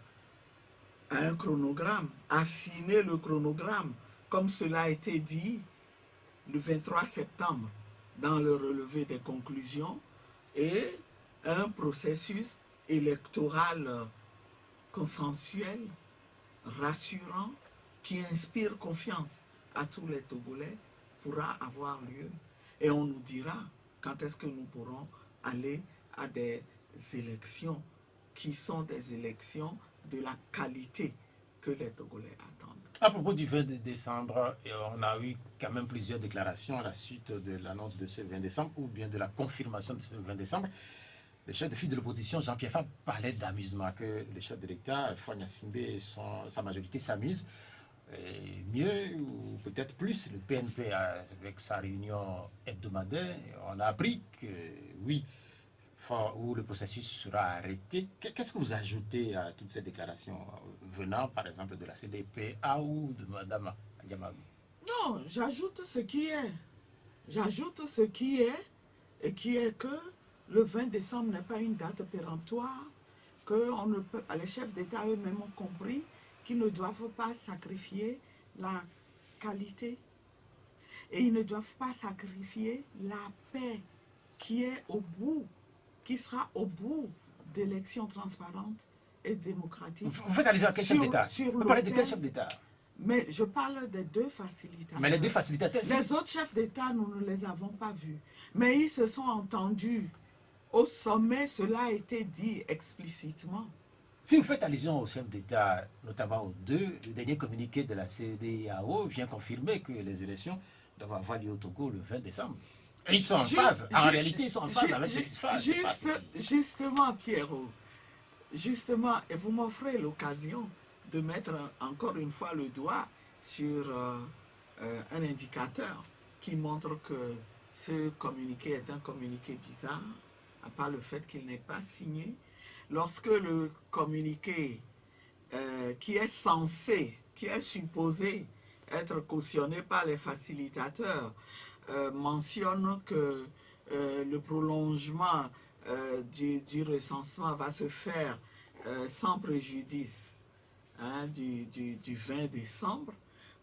à un chronogramme, affiner le chronogramme, comme cela a été dit le 23 septembre dans le relevé des conclusions, et un processus électoral consensuel, rassurant, qui inspire confiance à tous les Togolais pourra avoir lieu. Et on nous dira quand est-ce que nous pourrons aller à des élections qui sont des élections de la qualité que les Togolais attendent. À propos du 20 décembre, on a eu quand même plusieurs déclarations à la suite de l'annonce de ce 20 décembre ou bien de la confirmation de ce 20 décembre. Le chef de file de l'opposition, Jean-Pierre Fabre, parlait d'amusement, que le chef de l'État, Faure Gnassingbé, et sa majorité s'amusent. Mieux ou peut-être plus, le PNP, avec sa réunion hebdomadaire, on a appris que oui, où le processus sera arrêté. Qu'est-ce que vous ajoutez à toutes ces déclarations venant, par exemple, de la CDPA ou de Mme Adiamagu? Non, j'ajoute ce qui est. J'ajoute ce qui est, et qui est que le 20 décembre n'est pas une date péremptoire, que on ne peut, les chefs d'État eux-mêmes ont compris qu'ils ne doivent pas sacrifier la qualité et ils ne doivent pas sacrifier la paix qui est au bout, qui sera au bout d'élections transparentes et démocratiques. Vous faites allusion à quel chef d'État? Vous parlez de quel chef d'État? Mais je parle des deux facilitateurs. Mais les deux facilitateurs... Les autres chefs d'État, nous ne les avons pas vus. Mais ils se sont entendus. Au sommet, cela a été dit explicitement. Si vous faites allusion aux chefs d'État, notamment aux deux, le dernier communiqué de la CEDEAO vient confirmer que les élections doivent avoir lieu au Togo le 20 décembre. Et ils sont en phase. En réalité, ils sont en phase avec cette phase. Justement, Pierrot, justement, et vous m'offrez l'occasion de mettre encore une fois le doigt sur un indicateur qui montre que ce communiqué est un communiqué bizarre, à part le fait qu'il n'est pas signé. Lorsque le communiqué qui est censé, qui est supposé être cautionné par les facilitateurs, mentionne que le prolongement du recensement va se faire sans préjudice du 20 décembre,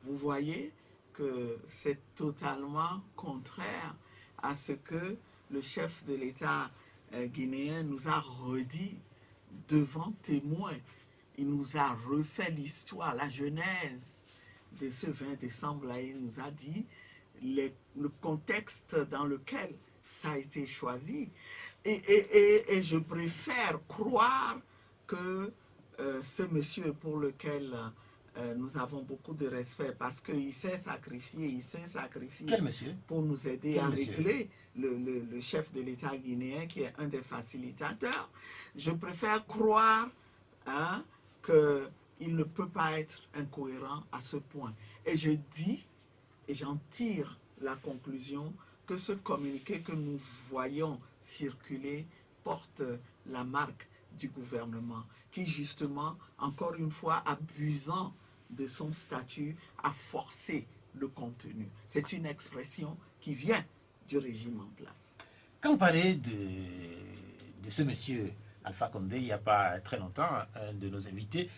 vous voyez que c'est totalement contraire à ce que le chef de l'État guinéen nous a redit devant témoins. Il nous a refait l'histoire, la genèse de ce 20 décembre-là. Il nous a dit le contexte dans lequel ça a été choisi. Et je préfère croire que ce monsieur pour lequel nous avons beaucoup de respect parce qu'il s'est sacrifié, Quel monsieur? pour nous aider à régler le chef de l'État guinéen qui est un des facilitateurs. Je préfère croire qu'il ne peut pas être incohérent à ce point. Et je dis, et j'en tire la conclusion, que ce communiqué que nous voyons circuler porte la marque du gouvernement, qui justement, encore une fois, abusant de son statut, a forcé le contenu. C'est une expression qui vient du régime en place. Quand vous parlez de ce monsieur Alpha Condé, il n'y a pas très longtemps, un de nos invités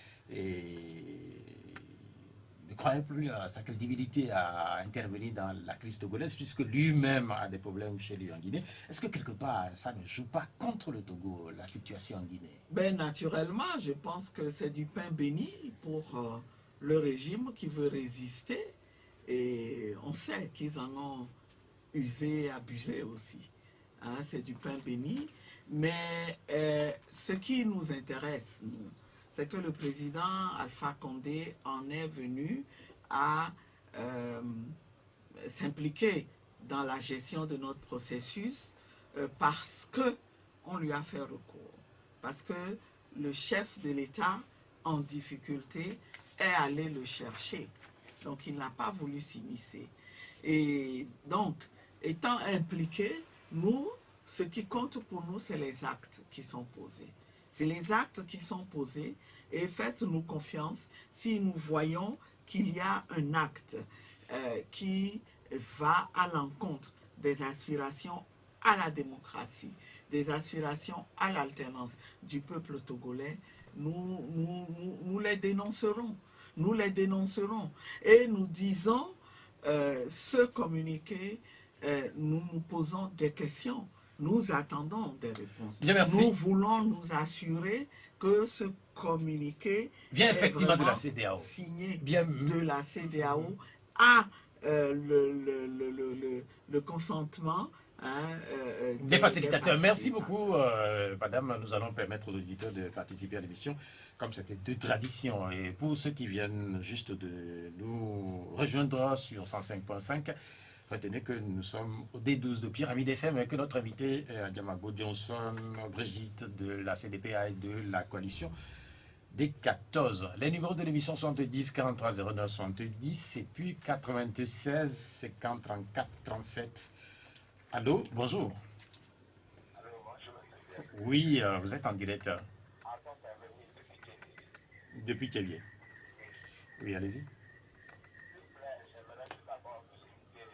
ne croyait plus à sa crédibilité à intervenir dans la crise togolaise, puisque lui-même a des problèmes chez lui en Guinée. Est-ce que quelque part, ça ne joue pas contre le Togo, la situation en Guinée? Ben, naturellement, je pense que c'est du pain béni pour le régime qui veut résister. Et on sait qu'ils en ont usé, abusé aussi. C'est du pain béni. Mais ce qui nous intéresse, nous, c'est que le président Alpha Condé en est venu à s'impliquer dans la gestion de notre processus parce qu'on lui a fait recours. Parce que le chef de l'État en difficulté est allé le chercher. Donc, il n'a pas voulu s'immiscer. Et donc, étant impliqué, nous, ce qui compte pour nous, c'est les actes qui sont posés. C'est les actes qui sont posés et faites-nous confiance si nous voyons qu'il y a un acte qui va à l'encontre des aspirations à la démocratie, des aspirations à l'alternance du peuple togolais, nous les dénoncerons. Nous les dénoncerons. Et nous disons, ce communiqué, nous nous posons des questions. Nous attendons des réponses. Bien, merci. Nous voulons nous assurer que ce communiqué vient est effectivement de la vraiment CEDEAO. signé Bien. de la CEDEAO à le consentement des facilitateurs. Merci facilitateurs. beaucoup, madame. Nous allons permettre aux auditeurs de participer à l'émission, comme c'était de tradition. Et pour ceux qui viennent juste de nous rejoindre sur 105.5, retenez que nous sommes au D12 de Pyramide FM et que notre invité est Diamago Johnson, Brigitte de la CDPA et de la coalition des 14. Les numéros de l'émission 70 43 09 70 et puis 96 50 34 37. Allô, bonjour. Allô, bonjour. Oui, vous êtes en direct. Depuis Kélié. Oui, allez-y. J'aimerais tout d'abord féliciter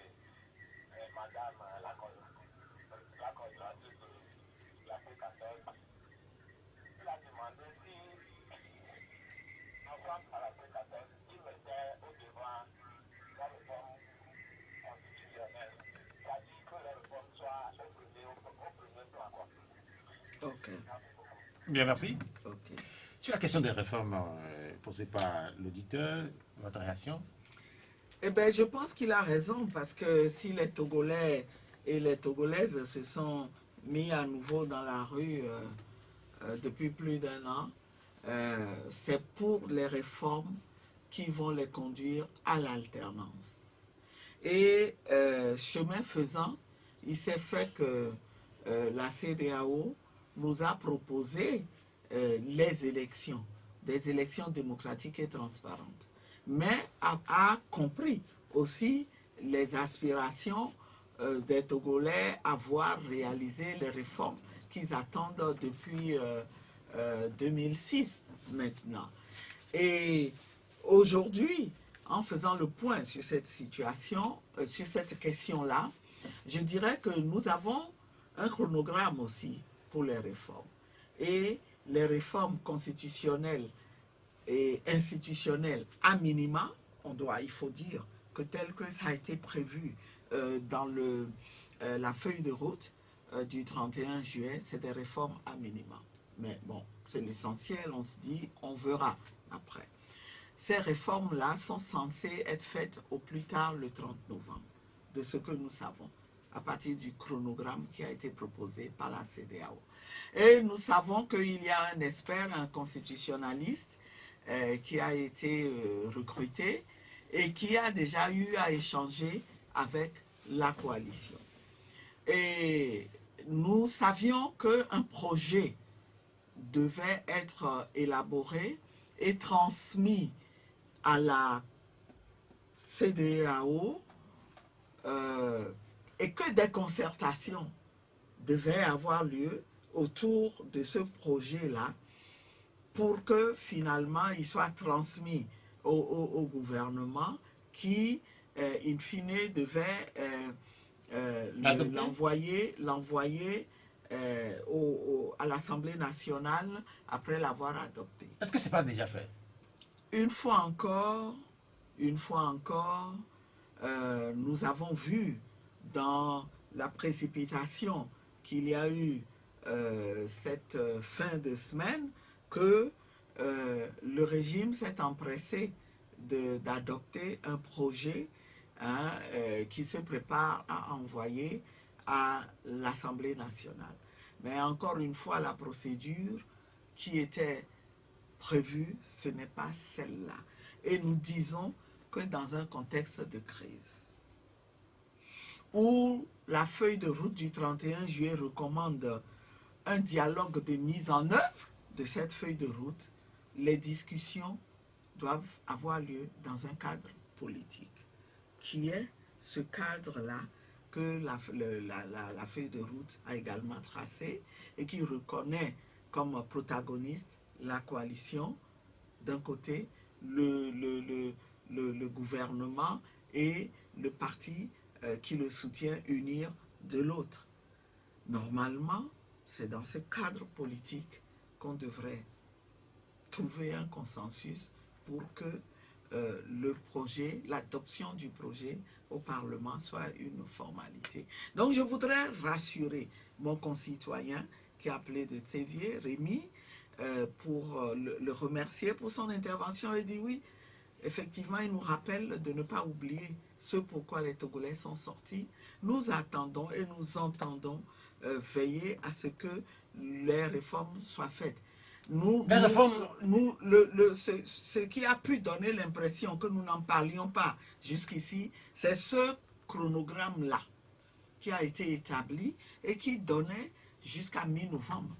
madame la coordinatrice de la P14. Elle a demandé si, ensemble à la P14, il mettait au devant la réforme constitutionnelle. C'est-à-dire que la réforme soit au premier plan. Ok, Bien, merci. ok. Sur la question des réformes posées par l'auditeur, votre réaction? Eh bien, je pense qu'il a raison parce que si les Togolais et les Togolaises se sont mis à nouveau dans la rue depuis plus d'un an, c'est pour les réformes qui vont les conduire à l'alternance. Et chemin faisant, il s'est fait que la CEDEAO nous a proposé les élections, des élections démocratiques et transparentes, mais a compris aussi les aspirations des Togolais à voir réaliser les réformes qu'ils attendent depuis 2006 maintenant. Et aujourd'hui, en faisant le point sur cette situation, sur cette question-là, je dirais que nous avons un chronogramme aussi pour les réformes. Et les réformes constitutionnelles et institutionnelles à minima, il faut dire que tel que ça a été prévu dans la feuille de route du 31 juillet, c'est des réformes à minima. Mais bon, c'est l'essentiel, on se dit, on verra après. Ces réformes-là sont censées être faites au plus tard le 30 novembre, de ce que nous savons, à partir du chronogramme qui a été proposé par la CEDEAO. Et nous savons qu'il y a un expert, un constitutionnaliste, qui a été recruté et qui a déjà eu à échanger avec la coalition. Et nous savions qu'un projet devait être élaboré et transmis à la CEDEAO et que des concertations devaient avoir lieu autour de ce projet-là pour que finalement il soit transmis au gouvernement qui, in fine, devait l'envoyer à l'Assemblée nationale après l'avoir adopté. Est-ce que ce n'est pas déjà fait? Une fois encore, nous avons vu dans la précipitation qu'il y a eu cette fin de semaine que le régime s'est empressé d'adopter un projet qui se prépare à envoyer à l'Assemblée nationale. Mais encore une fois, la procédure qui était prévue, ce n'est pas celle-là. Et nous disons que dans un contexte de crise, où la feuille de route du 31 juillet recommande un dialogue de mise en œuvre de cette feuille de route, les discussions doivent avoir lieu dans un cadre politique, qui est ce cadre-là que la feuille de route a également tracé et qui reconnaît comme protagoniste la coalition d'un côté, le gouvernement et le parti qui le soutient unir de l'autre. Normalement, c'est dans ce cadre politique qu'on devrait trouver un consensus pour que le projet, l'adoption du projet au Parlement soit une formalité. Donc je voudrais rassurer mon concitoyen qui a appelé de Tsévier, Rémi, pour le remercier pour son intervention et dit oui, effectivement, il nous rappelle de ne pas oublier ce pourquoi les Togolais sont sortis. Nous attendons et nous entendons veiller à ce que les réformes soient faites. Ce qui a pu donner l'impression que nous n'en parlions pas jusqu'ici, c'est ce chronogramme-là qui a été établi et qui donnait jusqu'à mi-novembre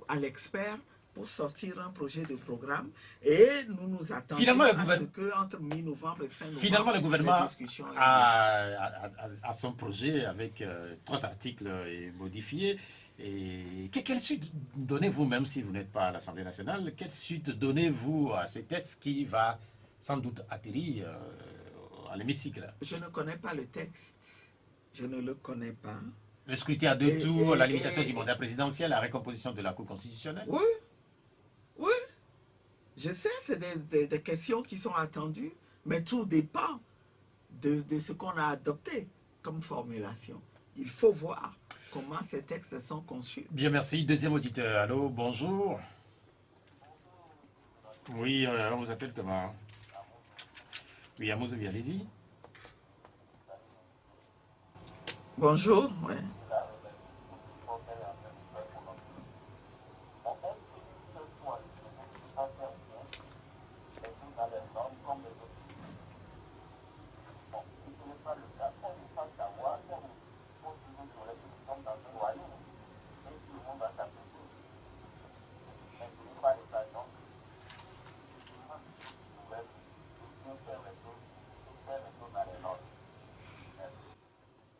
à l'expert pour sortir un projet de programme. Et nous nous attendons à ce qu'entre mi-novembre et fin novembre, finalement, le gouvernement a son projet avec 3 articles modifiés. Et quelle suite donnez-vous, même si vous n'êtes pas à l'Assemblée nationale, quelle suite donnez-vous à ce texte qui va sans doute atterrir à l'hémicycle? Je ne connais pas le texte. Je ne le connais pas. Le scrutin à 2 tours, la limitation du mandat présidentiel, la récomposition de la Cour constitutionnelle? Oui, oui. Je sais, c'est des questions qui sont attendues, mais tout dépend de ce qu'on a adopté comme formulation. Il faut voir comment ces textes sont conçus. Bien, merci. Deuxième auditeur. Allô, bonjour. Oui, on vous appelle comment? Oui, Amouzoui, allez-y. Bonjour, ouais.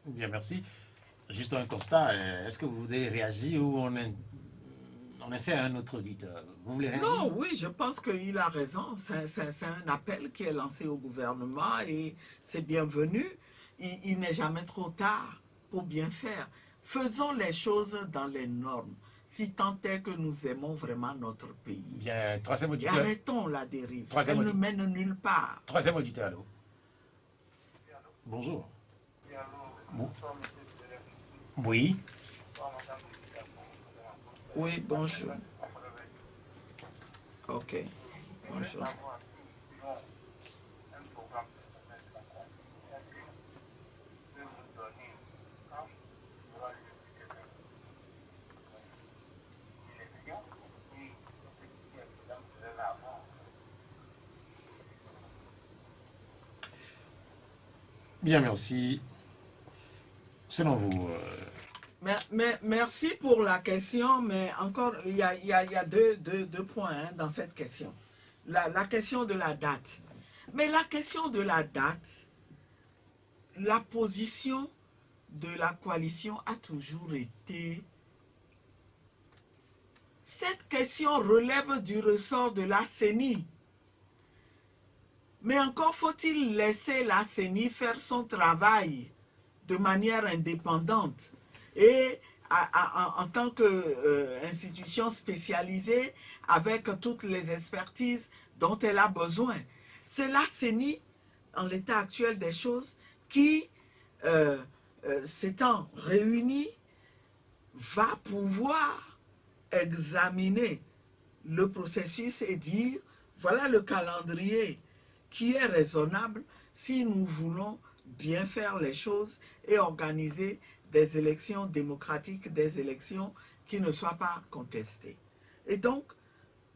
Bien, merci. Juste un constat. Est-ce que vous voulez réagir ou on essaie un autre auditeur? Vous voulez réagir? Non, oui, je pense qu'il a raison. C'est un appel qui est lancé au gouvernement et c'est bienvenu. Il n'est jamais trop tard pour bien faire. Faisons les choses dans les normes, si tant est que nous aimons vraiment notre pays. Bien, troisième auditeur. Et arrêtons la dérive. Elle ne mène nulle part. Troisième auditeur, allô. Bonjour. Oui. Oui, bonjour. Ok. Bonjour. Bien, merci. Selon vous... Merci pour la question, mais encore, il y a deux points dans cette question. La question de la date. Mais la question de la date, la position de la coalition a toujours été... Cette question relève du ressort de la CENI. Mais encore faut-il laisser la CENI faire son travail de manière indépendante et en tant qu'institution spécialisée avec toutes les expertises dont elle a besoin. C'est la CENI, en l'état actuel des choses, qui, s'étant réunie, va pouvoir examiner le processus et dire, voilà le calendrier qui est raisonnable si nous voulons bien faire les choses et organiser des élections démocratiques, des élections qui ne soient pas contestées. Et donc,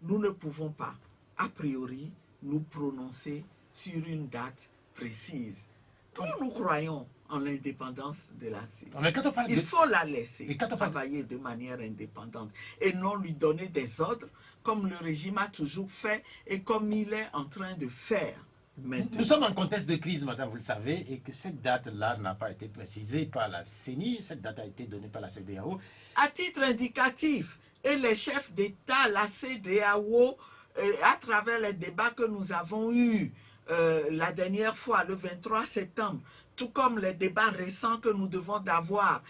nous ne pouvons pas, a priori, nous prononcer sur une date précise. Nous croyons en l'indépendance de la CENI. Mais quand on parle Il faut la laisser Mais quand on parle- travailler de manière indépendante et non lui donner des ordres comme le régime a toujours fait et comme il est en train de faire maintenant. Nous sommes en contexte de crise, madame, vous le savez, et que cette date-là n'a pas été précisée par la CENI, cette date a été donnée par la CEDEAO. À titre indicatif, et les chefs d'État, la CEDEAO, à travers les débats que nous avons eus la dernière fois, le 23 septembre, tout comme les débats récents que nous devons d'avoir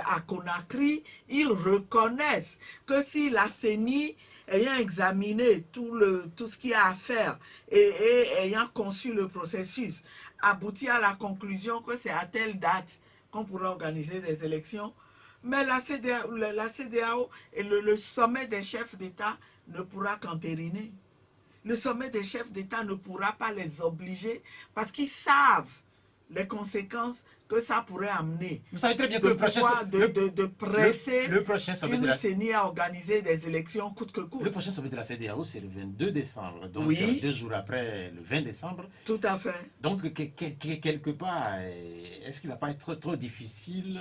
à Conakry, ils reconnaissent que si la CENI, ayant examiné tout ce qu'il y a à faire et ayant conçu le processus, aboutit à la conclusion que c'est à telle date qu'on pourra organiser des élections, mais la CEDEAO et le sommet des chefs d'État ne pourra qu'entériner. Le sommet des chefs d'État ne pourra pas les obliger parce qu'ils savent les conséquences que ça pourrait amener. Vous savez très bien que le prochain presser le prochain sommet de une la CENI à organiser des élections coûte que coûte. Le prochain sommet de la CEDEAO, c'est le 22 décembre. Donc, Oui. 2 jours après, le 20 décembre. Tout à fait. Donc, quelque part, est-ce qu'il ne va pas être trop difficile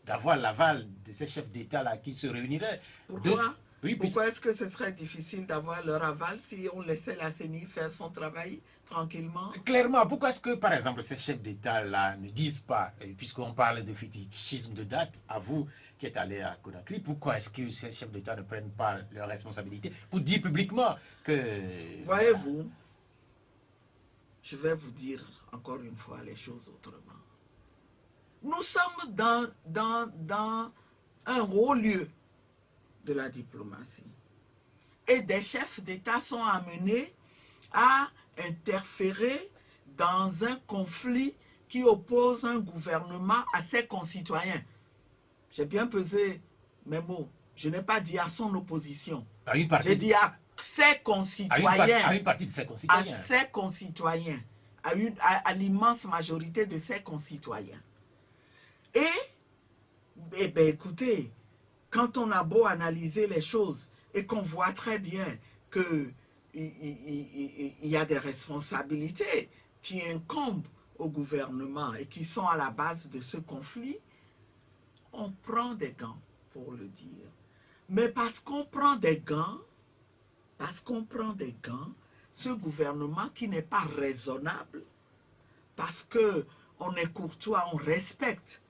d'avoir l'aval de ces chefs d'État-là qui se réuniraient? Pourquoi Oui, Pourquoi est-ce que ce serait difficile d'avoir leur aval si on laissait la CENI faire son travail tranquillement? Clairement, pourquoi est-ce que, par exemple, ces chefs d'État-là ne disent pas, puisqu'on parle de fétichisme de date, à vous qui êtes allé à Conakry, pourquoi est-ce que ces chefs d'État ne prennent pas leurs responsabilités pour dire publiquement que... Voyez-vous, je vais vous dire encore une fois les choses autrement. Nous sommes dans un haut lieu de la diplomatie. Et des chefs d'État sont amenés à interférer dans un conflit qui oppose un gouvernement à ses concitoyens. J'ai bien pesé mes mots. Je n'ai pas dit à son opposition. J'ai dit à ses concitoyens. À une partie de ses concitoyens. À ses concitoyens. À l'immense majorité de ses concitoyens. Eh bien, écoutez, quand on a beau analyser les choses et qu'on voit très bien qu'il y a des responsabilités qui incombent au gouvernement et qui sont à la base de ce conflit, on prend des gants pour le dire. Mais parce qu'on prend des gants, ce gouvernement qui n'est pas raisonnable, parce qu'on est courtois, on respecte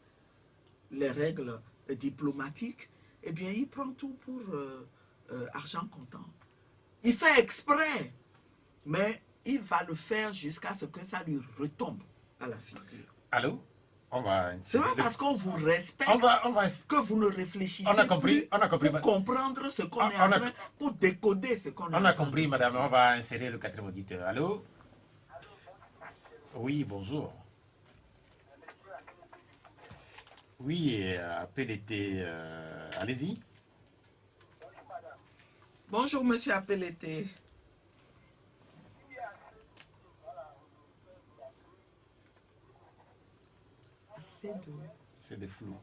les règles diplomatiques, eh bien, il prend tout pour argent comptant. Il fait exprès, mais il va le faire jusqu'à ce que ça lui retombe à la figure. Allô? C'est pas parce qu'on vous respecte que vous ne réfléchissez plus pour comprendre ce qu'on est en train, pour décoder ce qu'on est en train. On a compris, madame. On va insérer le 4e auditeur. Allô? Oui, bonjour. Oui, Appel-été, allez-y. Bonjour, monsieur Appel-été. C'est des flous.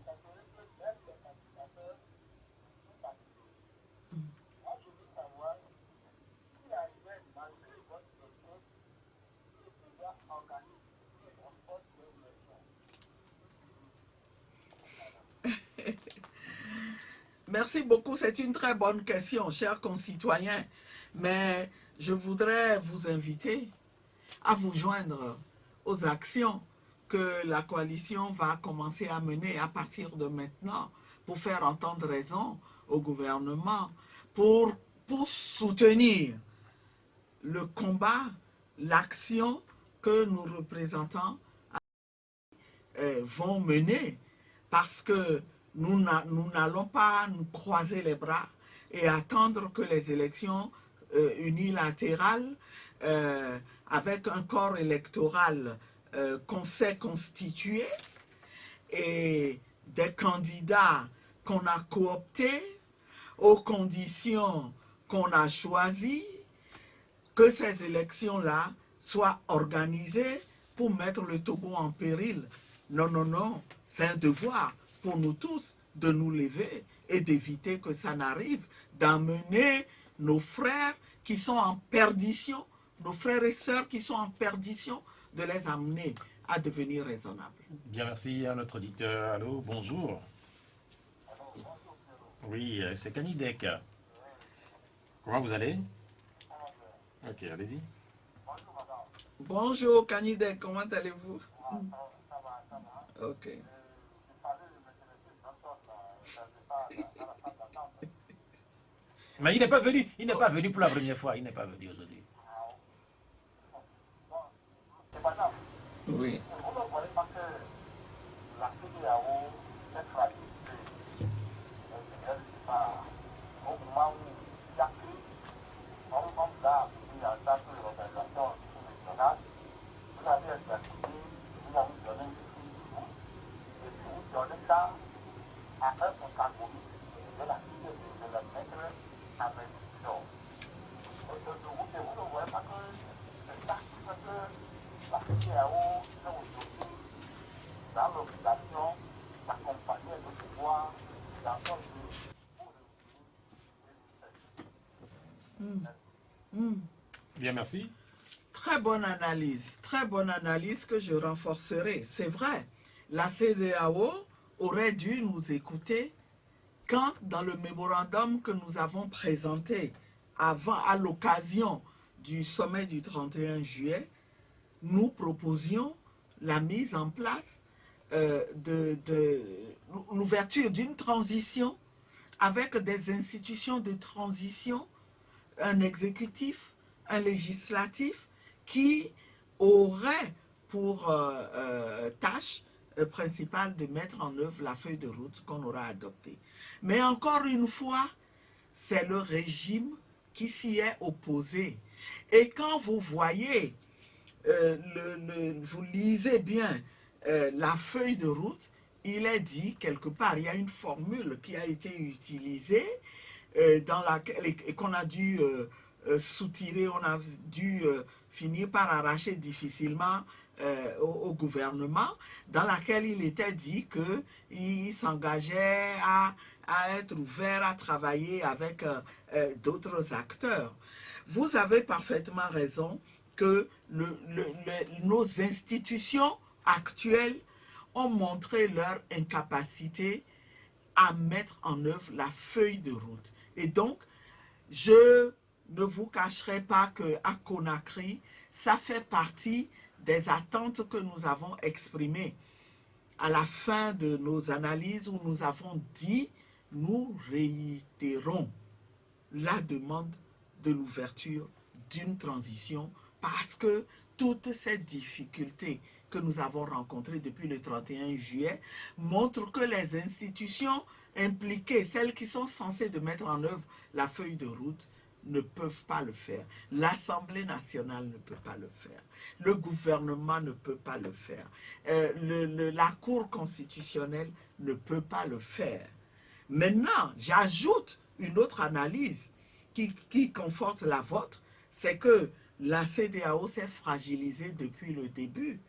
Merci beaucoup, c'est une très bonne question, chers concitoyens. Mais je voudrais vous inviter à vous joindre aux actions que la coalition va commencer à mener à partir de maintenant pour faire entendre raison au gouvernement, pour soutenir le combat, l'action que nos représentants vont mener, parce que nous n'allons pas nous croiser les bras et attendre que les élections unilatérales avec un corps électoral qu'on sait constituer et des candidats qu'on a cooptés aux conditions qu'on a choisies, que ces élections-là soient organisées pour mettre le Togo en péril. Non, non, non, c'est un devoir pour nous tous de nous lever et d'éviter que ça n'arrive, d'amener nos frères qui sont en perdition, nos frères et sœurs qui sont en perdition, de les amener à devenir raisonnables. Bien, merci à notre auditeur. Allô, bonjour. Oui, c'est Canidec. Comment vous allez? Ok, allez-y. Bonjour Canidec, comment allez-vous? Ok. Mais il n'est pas venu pour la première fois, il n'est pas venu aujourd'hui. Oui. Vous ne voyez pas que la CEDEAO est fragilisée au moment où il y a crise, on va venir en tant que organisation internationale, vous avez exercé, vous avez donné une crise, et puis vous donnez ça à un protagoniste de la crise de la mettre à réduction. Vous ne voyez pas que c'est ça qui fait que la CEDEAO est aujourd'hui dans l'obligation d'accompagner le pouvoir dans son but pour réussir. Bien, merci. Très bonne analyse que je renforcerai. C'est vrai, la CEDEAO aurait dû nous écouter quand, dans le mémorandum que nous avons présenté à l'occasion du sommet du 31 juillet, nous proposions la mise en place de l'ouverture d'une transition avec des institutions de transition, un exécutif, un législatif qui aurait pour tâche principale de mettre en œuvre la feuille de route qu'on aura adoptée. Mais encore une fois, c'est le régime qui s'y est opposé. Et quand vous voyez, vous lisez bien la feuille de route, il est dit quelque part, il y a une formule qui a été utilisée dans laquelle, et qu'on a dû soutirer, on a dû finir par arracher difficilement au gouvernement, dans laquelle il était dit qu'il s'engageait à être ouvert à travailler avec d'autres acteurs. Vous avez parfaitement raison que nos institutions actuelles ont montré leur incapacité à mettre en œuvre la feuille de route. Et donc, je ne vous cacherai pas qu'à Conakry, ça fait partie des attentes que nous avons exprimées à la fin de nos analyses où nous avons dit, nous réitérons la demande de l'ouverture d'une transition parce que toutes ces difficultés que nous avons rencontrées depuis le 31 juillet montrent que les institutions impliquées, celles qui sont censées de mettre en œuvre la feuille de route, ne peuvent pas le faire. L'Assemblée nationale ne peut pas le faire. Le gouvernement ne peut pas le faire. La Cour constitutionnelle ne peut pas le faire. Maintenant, j'ajoute une autre analyse qui conforte la vôtre, c'est que la CEDEAO s'est fragilisée depuis le début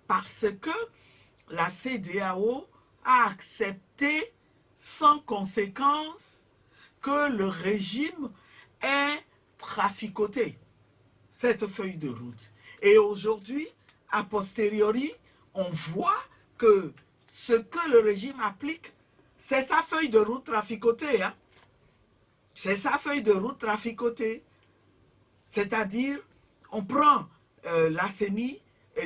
parce que la CEDEAO a accepté sans conséquence que le régime ait traficoté cette feuille de route. Et aujourd'hui, a posteriori, on voit que ce que le régime applique, c'est sa feuille de route traficotée. Hein? C'est sa feuille de route traficotée. C'est-à-dire, on prend la CENI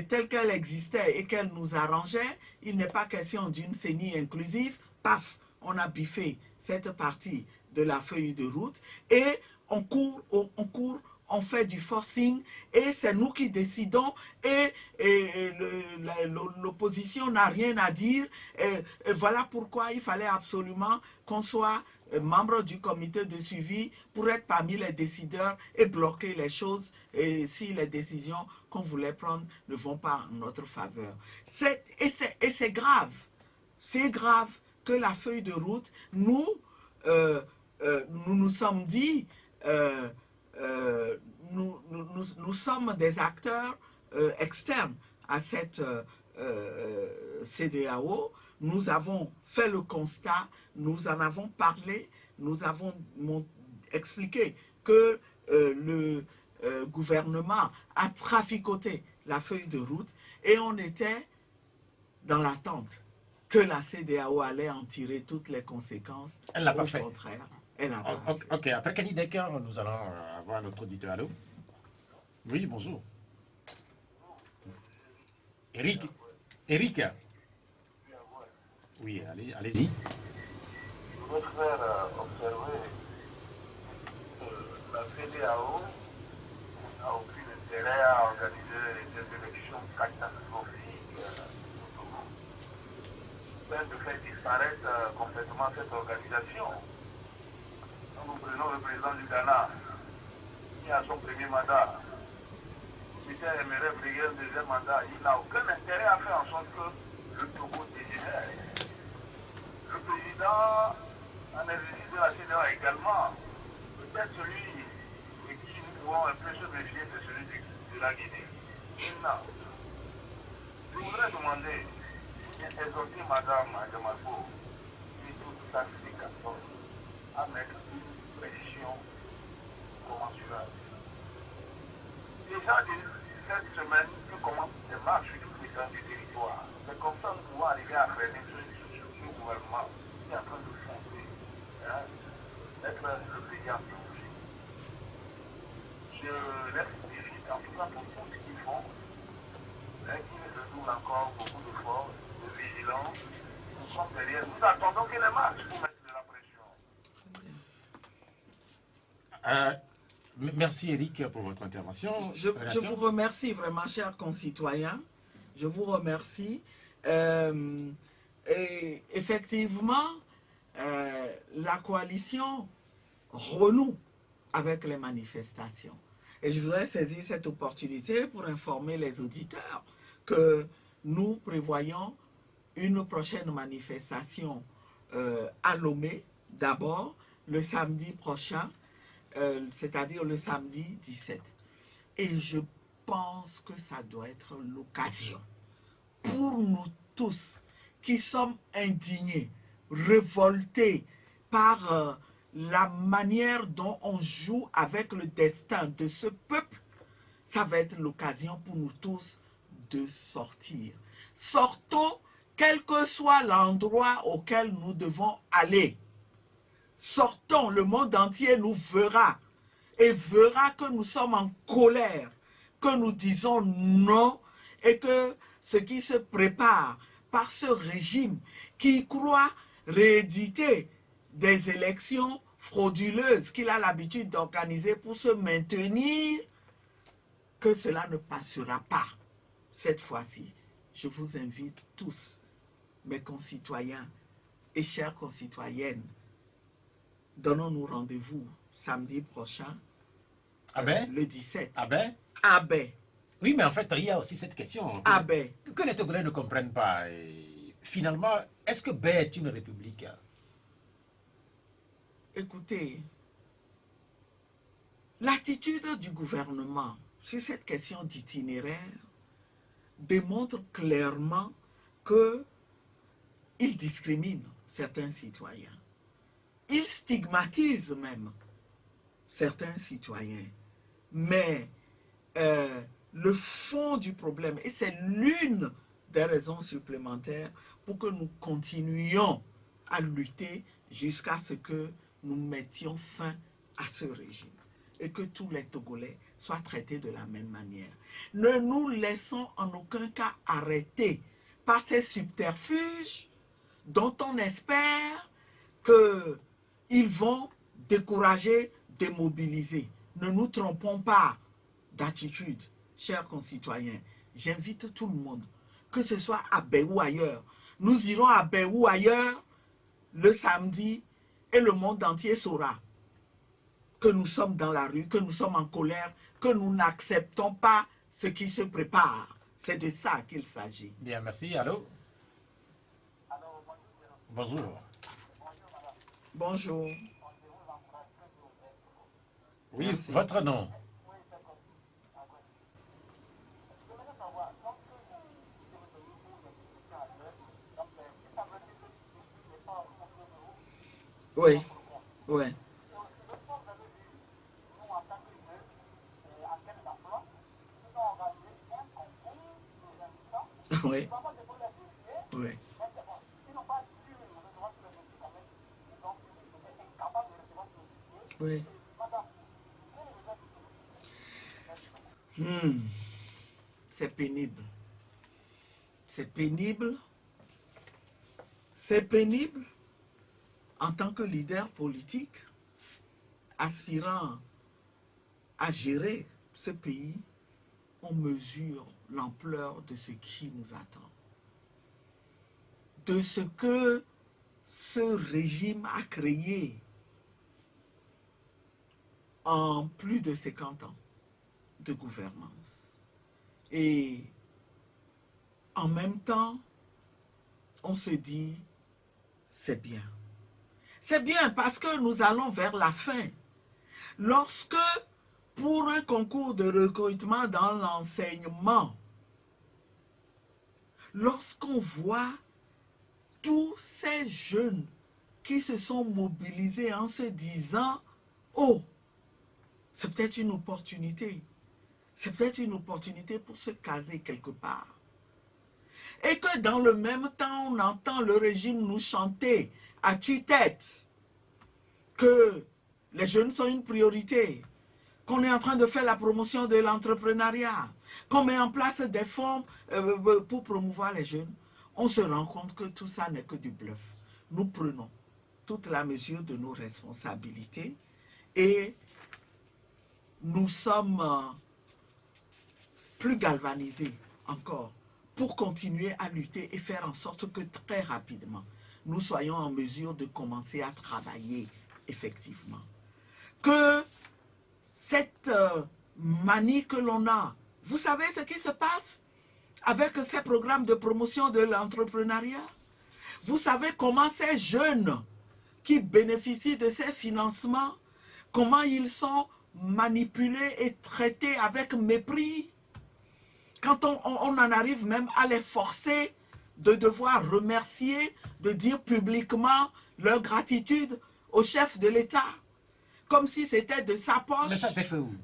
telle qu'elle existait et qu'elle nous arrangeait. Il n'est pas question d'une CENI inclusive. Paf, on a biffé cette partie de la feuille de route et on court, on fait du forcing et c'est nous qui décidons et l'opposition n'a rien à dire. Et voilà pourquoi il fallait absolument qu'on soit membre du comité de suivi pour être parmi les décideurs et bloquer les choses et si les décisions qu'on voulait prendre ne vont pas en notre faveur. Et c'est grave. C'est grave que la feuille de route, nous nous sommes dit, nous sommes des acteurs externes à cette CEDEAO. nous avons fait le constat, nous en avons parlé, nous avons expliqué que le gouvernement a traficoté la feuille de route et on était dans l'attente que la CEDEAO allait en tirer toutes les conséquences. Elle l'a pas Au fait. contraire, elle n'a pas fait. Ok, après Kenny Decker, nous allons avoir notre auditeur. Allô? Oui, bonjour. Eric? Eric? Oui, allez-y. Je voudrais faire observer que la CEDEAO n'a aucun intérêt à organiser des élections catastrophiques au Togo. Afin de faire disparaître complètement cette organisation. Quand nous prenons le président du Ghana, qui a son premier mandat, Peter aimerait briller un deuxième mandat, il n'a aucun intérêt à faire en sorte que le Togo dégénère. Le président en exercice de la CEDEAO également, peut-être celui et qui nous pouvons un peu se méfier, c'est celui de la Guinée. Maintenant, je voudrais demander, exhorter Madame Adjamako et toute l'Afrique à mettre une pression commensurable. Déjà, cette semaine, que commence des marches sur toutes les grands du territoire. C'est comme ça que nous pouvons arriver à freiner ce gouvernement qui est en train de foncer, d'être le pays en danger. Je laisse mérite, en tout cas pour tout ce qu'ils font, qu'ils redoublent encore beaucoup d'efforts, de vigilance. Nous sommes derrière. Nous attendons que les marches pour mettre de la pression. Merci Eric pour votre intervention. Je vous remercie vraiment, chers concitoyens. Je vous remercie. Et effectivement, la coalition renoue avec les manifestations. Et je voudrais saisir cette opportunité pour informer les auditeurs que nous prévoyons une prochaine manifestation à Lomé, d'abord le samedi prochain, c'est-à-dire le samedi 17. Et je pense que ça doit être l'occasion pour nous tous qui sommes indignés, révoltés par la manière dont on joue avec le destin de ce peuple. Ça va être l'occasion pour nous tous de sortir. Sortons, quel que soit l'endroit auquel nous devons aller. Sortons, le monde entier nous verra et verra que nous sommes en colère, que nous disons non et que ce qui se prépare par ce régime qui croit rééditer des élections frauduleuses qu'il a l'habitude d'organiser pour se maintenir, que cela ne passera pas cette fois-ci. Je vous invite tous, mes concitoyens et chères concitoyennes, donnons-nous rendez-vous samedi prochain, le 17. Ah ben? Ah ben. Oui, mais en fait, il y a aussi cette question que les Togolais ne comprennent pas. Et finalement, est-ce que Bé est une république? Écoutez, l'attitude du gouvernement sur cette question d'itinéraire démontre clairement qu'il discrimine certains citoyens. Il stigmatise même certains citoyens. Mais le fond du problème, et c'est l'une des raisons supplémentaires pour que nous continuions à lutter jusqu'à ce que nous mettions fin à ce régime et que tous les Togolais soient traités de la même manière. Ne nous laissons en aucun cas arrêter par ces subterfuges dont on espère qu'ils vont décourager, démobiliser. Ne nous trompons pas d'attitude, chers concitoyens. J'invite tout le monde, que ce soit à Bé ou ailleurs. Nous irons à Bé ou ailleurs le samedi et le monde entier saura que nous sommes dans la rue, que nous sommes en colère, que nous n'acceptons pas ce qui se prépare. C'est de ça qu'il s'agit. Bien, merci. Allô? Bonjour. Bonjour. Oui, merci. Votre nom? Oui, oui, oui, oui. Oui. Hmm, c'est pénible. C'est pénible. C'est pénible en tant que leader politique aspirant à gérer ce pays. On mesure l'ampleur de ce qui nous attend. De ce que ce régime a créé en plus de 50 ans de gouvernance. Et en même temps, on se dit, c'est bien. C'est bien parce que nous allons vers la fin. Lorsque, pour un concours de recrutement dans l'enseignement, lorsqu'on voit tous ces jeunes qui se sont mobilisés en se disant, oh, c'est peut-être une opportunité. C'est peut-être une opportunité pour se caser quelque part. Et que dans le même temps, on entend le régime nous chanter à tue-tête que les jeunes sont une priorité, qu'on est en train de faire la promotion de l'entrepreneuriat, qu'on met en place des fonds pour promouvoir les jeunes, on se rend compte que tout ça n'est que du bluff. Nous prenons toute la mesure de nos responsabilités et nous sommes plus galvanisés encore pour continuer à lutter et faire en sorte que très rapidement, nous soyons en mesure de commencer à travailler effectivement. Que cette manie que l'on a, vous savez ce qui se passe avec ces programmes de promotion de l'entrepreneuriat? Vous savez comment ces jeunes qui bénéficient de ces financements, comment ils sont manipulés et traités avec mépris? Quand on en arrive même à les forcer de devoir remercier, de dire publiquement leur gratitude au chef de l'État, comme si c'était de sa poche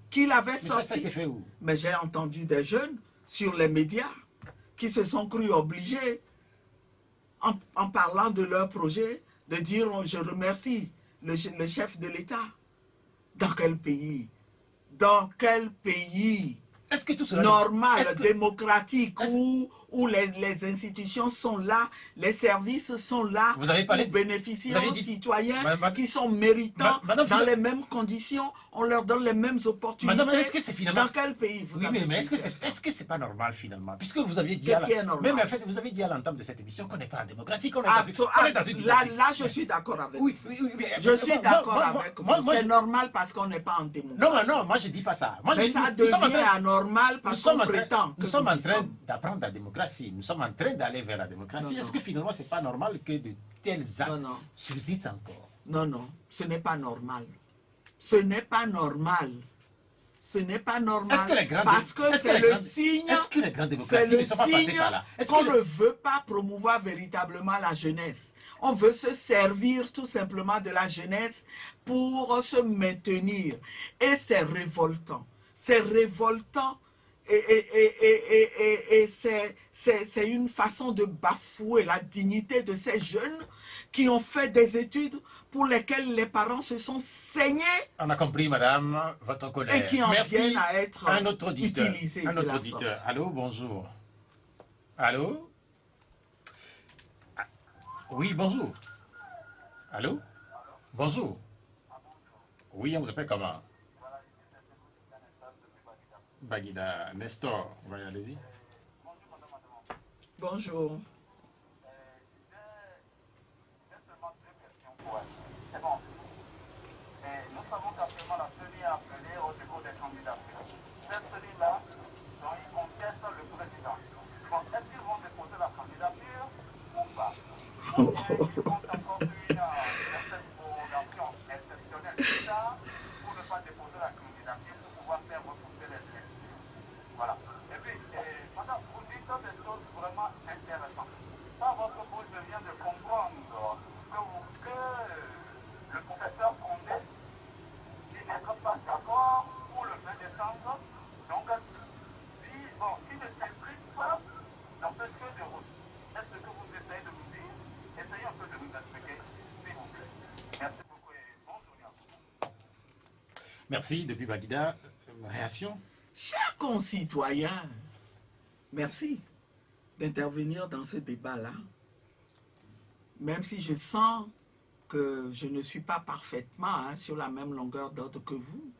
qu'il avait sorti. Ça fait où? Mais j'ai entendu des jeunes sur les médias qui se sont crus obligés, en parlant de leur projet, de dire « je remercie le chef de l'État ». Dans quel pays? Dans quel pays Est-ce que tout cela normal, démocratique, où les institutions sont là, les services sont là pour bénéficier aux citoyens qui sont méritants dans les mêmes conditions, on leur donne les mêmes opportunités. Madame, est-ce que c'est finalement... Dans quel pays vous avez mais est-ce que c'est pas normal finalement? Puisque vous aviez dit... Qu'est-ce qui est normal? Mais en fait, vous avez dit à l'entame de cette émission qu'on n'est pas en démocratie, qu'on est, dans une dictature. Là, je suis d'accord avec vous. Je suis d'accord avec vous. C'est normal parce qu'on n'est pas en démocratie. Non, moi je dis pas ça. Mais ça devient anormal parce qu'on prétend que nous sommes en train d'apprendre la démocratie. Nous sommes en train d'aller vers la démocratie. Est-ce que finalement, c'est pas normal que de tels actes subsistent encore? Non, non, ce n'est pas normal. Ce n'est pas normal. Ce n'est pas normal parce que c'est le signe qu'on ne veut pas promouvoir véritablement la jeunesse. On veut se servir tout simplement de la jeunesse pour se maintenir. Et c'est révoltant. C'est révoltant et c'est une façon de bafouer la dignité de ces jeunes qui ont fait des études pour lesquelles les parents se sont saignés. On a compris, madame, votre colère. Et qui en viennent à être utilisés. Un autre auditeur. Allô, bonjour. Allô? Oui, bonjour. Allô? Bonjour. Oui, on vous appelle comment? Baguida, Nestor, allez-y. Bonjour. Nous savons qu'actuellement la CENI a appelé au dépôt des candidatures. Cette CENI-là, ils contestent le président. Bon, est-ce qu'ils vont déposer la candidature ou pas? Ils comptent encore une certaine prolongation exceptionnelle d'État pour ne pas déposer la candidature pour pouvoir faire repousser les élections. Voilà. Et puis, madame, vous dites des choses vraiment intéressantes. Par votre bouche, je viens de comprendre que Merci, depuis Baguida. Réaction? Chers concitoyens, merci d'intervenir dans ce débat-là, même si je sens que je ne suis pas parfaitement sur la même longueur d'ordre que vous.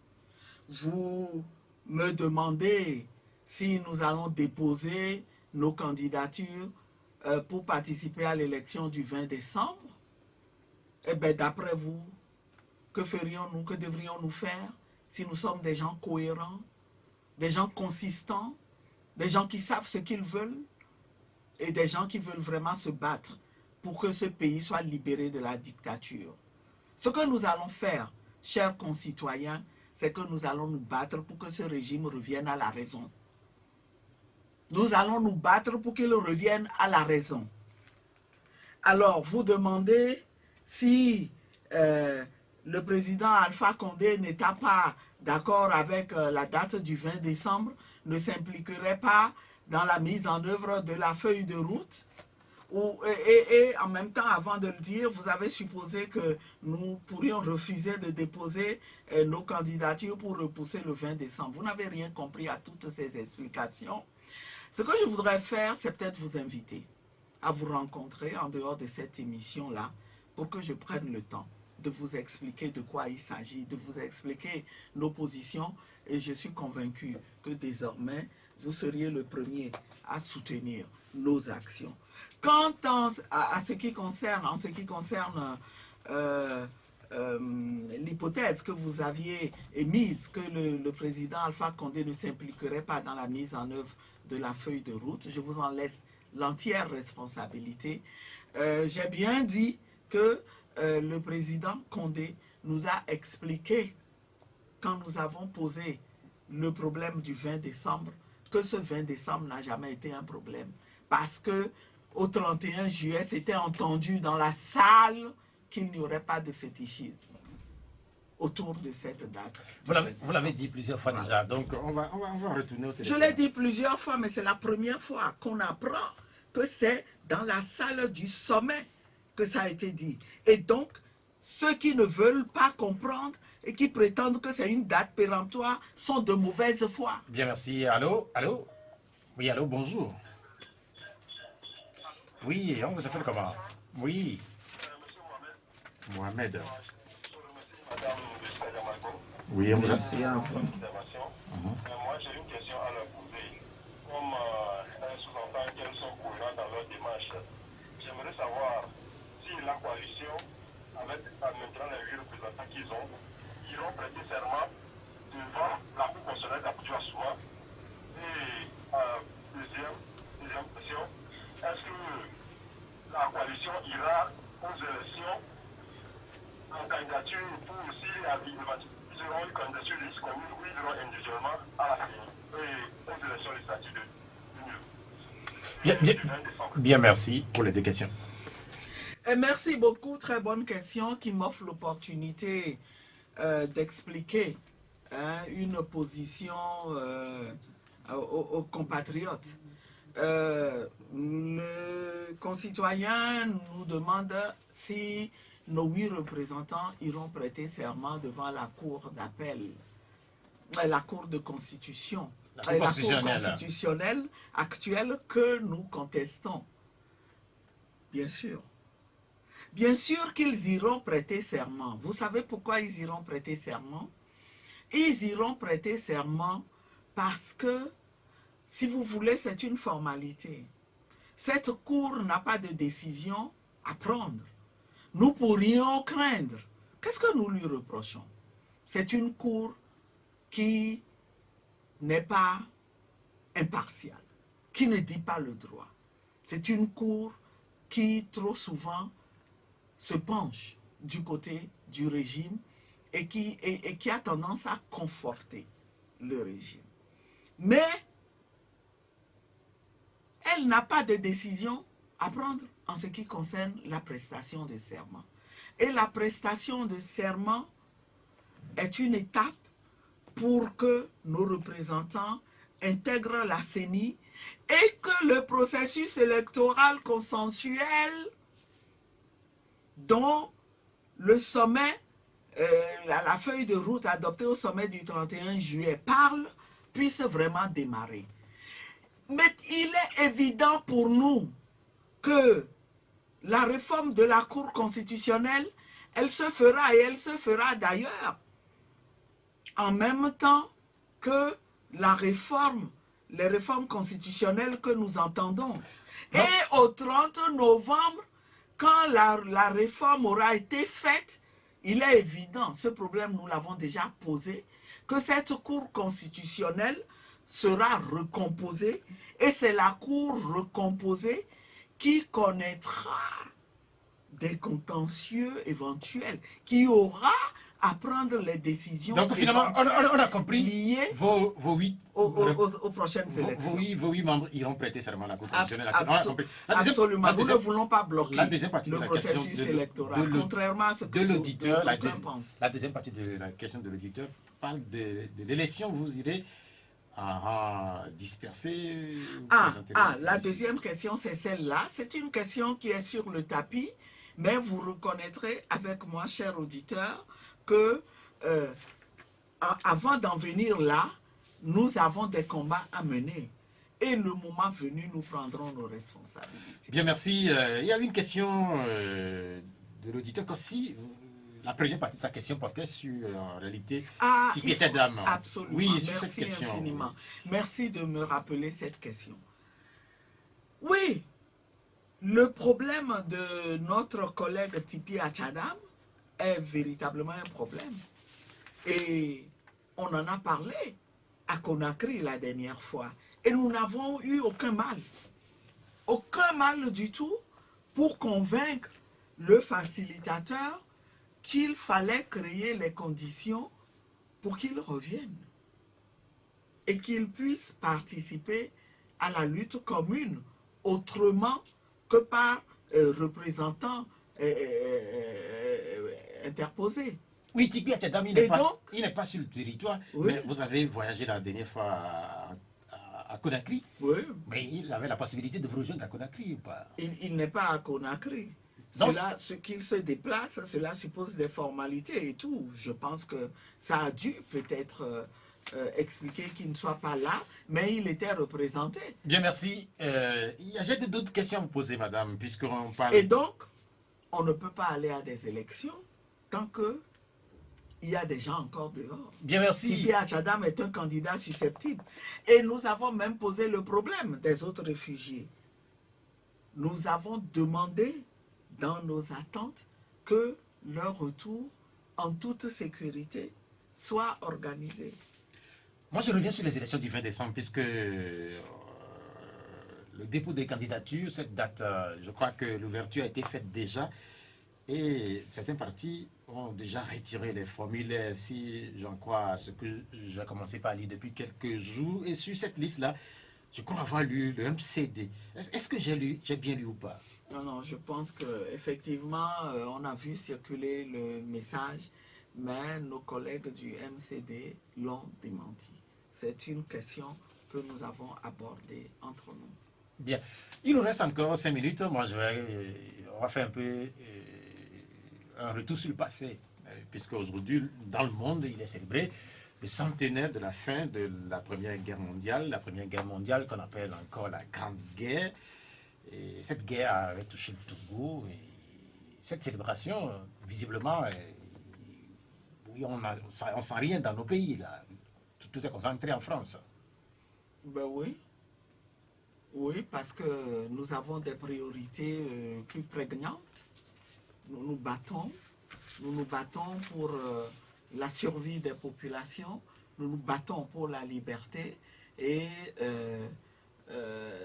Vous me demandez si nous allons déposer nos candidatures pour participer à l'élection du 20 décembre. Eh bien, d'après vous, que ferions-nous, que devrions-nous faire si nous sommes des gens cohérents, des gens consistants, des gens qui savent ce qu'ils veulent et des gens qui veulent vraiment se battre pour que ce pays soit libéré de la dictature. Ce que nous allons faire, chers concitoyens, c'est que nous allons nous battre pour que ce régime revienne à la raison. Nous allons nous battre pour qu'il revienne à la raison. Alors, vous demandez si le président Alpha Condé n'étant pas d'accord avec la date du 20 décembre, ne s'impliquerait pas dans la mise en œuvre de la feuille de route. Et en même temps, avant de le dire, vous avez supposé que nous pourrions refuser de déposer nos candidatures pour repousser le 20 décembre. Vous n'avez rien compris à toutes ces explications. Ce que je voudrais faire, c'est peut-être vous inviter à vous rencontrer en dehors de cette émission-là pour que je prenne le temps de vous expliquer de quoi il s'agit, de vous expliquer nos positions. Et je suis convaincu que désormais, vous seriez le premier à soutenir nos actions. Quant à ce qui concerne, l'hypothèse que vous aviez émise que le président Alpha Condé ne s'impliquerait pas dans la mise en œuvre de la feuille de route, je vous en laisse l'entière responsabilité. J'ai bien dit que le président Condé nous a expliqué, quand nous avons posé le problème du 20 décembre, que ce 20 décembre n'a jamais été un problème. Parce que au 31 juillet, c'était entendu dans la salle qu'il n'y aurait pas de fétichisme autour de cette date. Vous l'avez dit plusieurs fois déjà, donc On va retourner au téléphone. Je l'ai dit plusieurs fois, mais c'est la première fois qu'on apprend que c'est dans la salle du sommet que ça a été dit. Et donc, ceux qui ne veulent pas comprendre et qui prétendent que c'est une date péremptoire sont de mauvaise foi. bien merci. Allô? Allô? Oui, allô, bonjour. Oui, on vous appelle comment? Oui. Mohamed. Madame le Margot, Oui, on vous appelle. Merci à vous. observation. Moi, j'ai une question à leur poser. Comme un sous-entend qu'elles sont cohérentes dans leur démarche, j'aimerais savoir si la coalition, avec maintenant les 8 représentants qu'ils ont, iront prêter serment devant la Cour constitutionnelle d'Abidjan Souma. Et deuxième question, est-ce que la coalition ira aux élections en candidature pour aussi ils auront une candidature liste commune ou ils iront individuellement à la CENI et aux élections législatives Bien, merci pour les deux questions. Et merci beaucoup, très bonne question qui m'offre l'opportunité d'expliquer une position aux compatriotes. Le concitoyen nous demande si nos 8 représentants iront prêter serment devant la Cour d'appel, la Cour de constitution, La Cour constitutionnelle actuelle que nous contestons. Bien sûr. Bien sûr qu'ils iront prêter serment. Vous savez pourquoi ils iront prêter serment? Ils iront prêter serment parce que, si vous voulez, c'est une formalité. Cette cour n'a pas de décision à prendre. Nous pourrions craindre. Qu'est-ce que nous lui reprochons? C'est une cour qui n'est pas impartiale, qui ne dit pas le droit. C'est une cour qui, trop souvent, se penche du côté du régime et qui a tendance à conforter le régime. Mais elle n'a pas de décision à prendre en ce qui concerne la prestation de serment. Et la prestation de serment est une étape pour que nos représentants intègrent la CENI et que le processus électoral consensuel dont le sommet la feuille de route adoptée au sommet du 31 juillet puisse vraiment démarrer. Mais il est évident pour nous que la réforme de la Cour constitutionnelle, elle se fera et elle se fera d'ailleurs en même temps que les réformes constitutionnelles que nous entendons. Non. Et au 30 novembre, quand la réforme aura été faite, il est évident, ce problème nous l'avons déjà posé, que cette Cour constitutionnelle sera recomposée et c'est la Cour recomposée qui connaîtra des contentieux éventuels, qui aura à prendre les décisions Donc finalement, on a compris liées vos 8 aux prochaines élections. vos 8 membres iront prêter serment à la Cour constitutionnelle. On a compris. Absolument, nous ne voulons pas bloquer la deuxième partie le de la question processus électoral, contrairement à ce que l'auditeur, la pense. deuxième partie de la question de l'auditeur parle de l'élection. Vous irez disperser. La deuxième question, c'est celle-là. C'est une question qui est sur le tapis, mais vous reconnaîtrez avec moi, cher auditeur, que avant d'en venir là, nous avons des combats à mener. Et le moment venu, nous prendrons nos responsabilités. Bien, merci. Il y a une question de l'auditeur aussi. La première partie de sa question portait sur, en réalité, Tipi Etchadam. Absolument. Oui, merci sur cette question. Infiniment. Merci de me rappeler cette question. Oui, le problème de notre collègue Tipi Etchadam est véritablement un problème. Et on en a parlé à Conakry la dernière fois. Et nous n'avons eu aucun mal. Aucun mal du tout pour convaincre le facilitateur qu'il fallait créer les conditions pour qu'il revienne et qu'il puisse participer à la lutte commune autrement que par représentants interposés. Oui, Tipi Etchadam, il n'est pas sur le territoire, oui. Mais vous avez voyagé la dernière fois à Conakry, oui. Mais il avait la possibilité de vous rejoindre à Conakry ou pas? Il n'est pas à Conakry. Ce qu'il se déplace, cela suppose des formalités et tout. Je pense que ça a dû peut-être expliquer qu'il ne soit pas là, mais il était représenté. Bien, merci. J'ai d'autres questions à vous poser, madame, puisqu'on parle... Et donc, on ne peut pas aller à des élections tant que il y a des gens encore dehors. Bien, merci. Tipi Etchadam est un candidat susceptible. Et nous avons même posé le problème des autres réfugiés. Nous avons demandé dans nos attentes que leur retour en toute sécurité soit organisé. Moi, je reviens sur les élections du 20 décembre, puisque le dépôt des candidatures, cette date, je crois que l'ouverture a été faite déjà, et certains partis ont déjà retiré les formulaires, si j'en crois à ce que j'ai commencé par lire depuis quelques jours. Et sur cette liste-là, je crois avoir lu le MCD. Est-ce que j'ai bien lu ou pas? Non, je pense qu'effectivement, on a vu circuler le message, mais nos collègues du MCD l'ont démenti. C'est une question que nous avons abordée entre nous. Bien. Il nous reste encore 5 minutes. Moi, on va faire un peu un retour sur le passé, puisque aujourd'hui, dans le monde, il est célébré le centenaire de la fin de la Première Guerre mondiale qu'on appelle encore la Grande Guerre. Et cette guerre avait touché le Togo. Et cette célébration, visiblement, oui, on sent rien dans nos pays, là. Tout est concentré en France. Ben oui. Oui, parce que nous avons des priorités plus prégnantes. Nous nous battons pour la survie des populations, nous nous battons pour la liberté et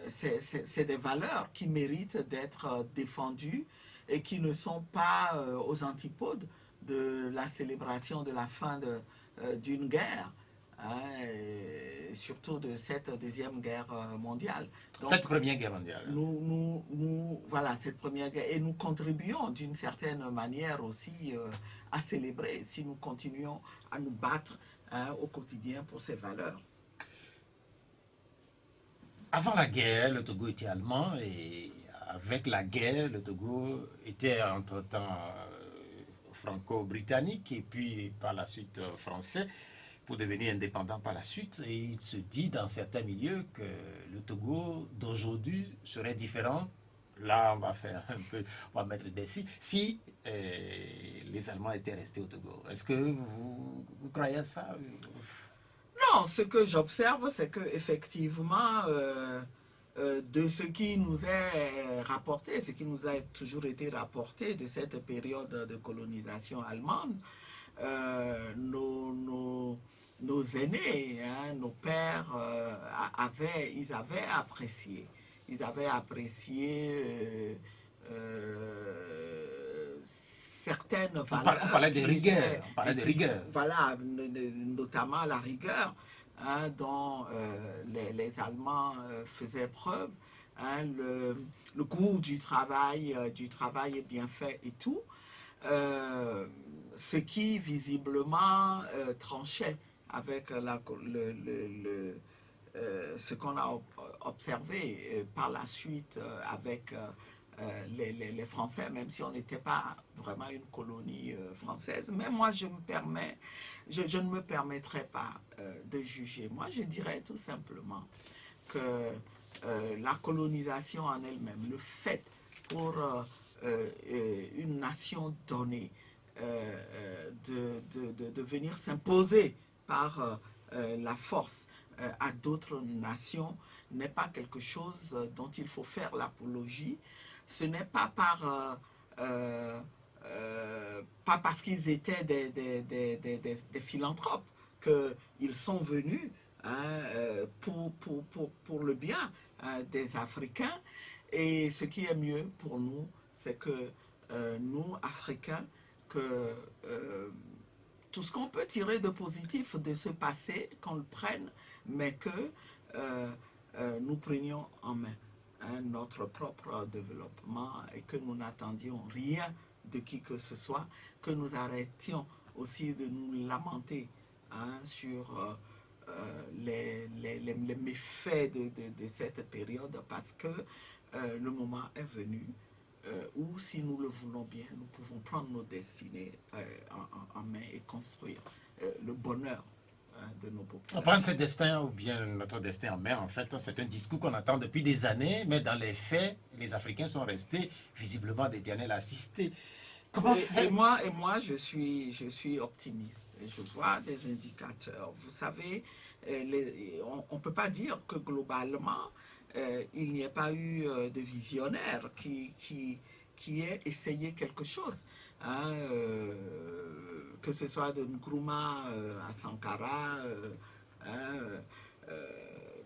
c'est des valeurs qui méritent d'être défendues et qui ne sont pas aux antipodes de la célébration de la fin d'une guerre. Et surtout de cette deuxième guerre mondiale. Donc, cette première guerre mondiale. Voilà, cette première guerre. Et nous contribuons d'une certaine manière aussi à célébrer si nous continuons à nous battre au quotidien pour ces valeurs. Avant la guerre, le Togo était allemand et avec la guerre, le Togo était entre-temps franco-britannique et puis par la suite français pour devenir indépendant par la suite. Et il se dit dans certains milieux que le Togo d'aujourd'hui serait différent. Là, on va faire un peu, on va mettre des si les Allemands étaient restés au Togo. Est-ce que vous croyez à ça? Non, ce que j'observe, c'est que effectivement, de ce qui nous est rapporté, ce qui nous a toujours été rapporté de cette période de colonisation allemande, nos aînés, hein, nos pères, ils avaient apprécié. Ils avaient apprécié certaines valeurs. On parlait de rigueur. On parlait de rigueur. Voilà, notamment la rigueur, hein, dont les Allemands faisaient preuve, hein, le goût du travail bien fait et tout, ce qui visiblement tranchait avec ce qu'on a observé par la suite avec les Français, même si on n'était pas vraiment une colonie française. Mais moi, je ne me permettrai pas de juger. Moi, je dirais tout simplement que la colonisation en elle-même, le fait pour une nation donnée de venir s'imposer par la force à d'autres nations n'est pas quelque chose dont il faut faire l'apologie. Ce n'est pas pas parce qu'ils étaient des philanthropes qu'ils sont venus, hein, pour le bien des Africains. Et ce qui est mieux pour nous, c'est que nous, Africains, que tout ce qu'on peut tirer de positif de ce passé, qu'on le prenne, mais que nous prenions en main, hein, notre propre développement et que nous n'attendions rien de qui que ce soit, que nous arrêtions aussi de nous lamenter, hein, sur les méfaits de cette période, parce que le moment est venu où, si nous le voulons bien, nous pouvons prendre nos destinées en main et construire le bonheur de nos populations. Prendre ce destin ou bien notre destin en main, en fait, c'est un discours qu'on entend depuis des années, mais dans les faits, les Africains sont restés visiblement d'éternels assistés. Comment faire? Et moi, je suis optimiste. Et je vois des indicateurs. Vous savez, on ne peut pas dire que globalement, il n'y ait pas eu de visionnaire qui ait essayé quelque chose. Hein, que ce soit de Nkrumah à Sankara,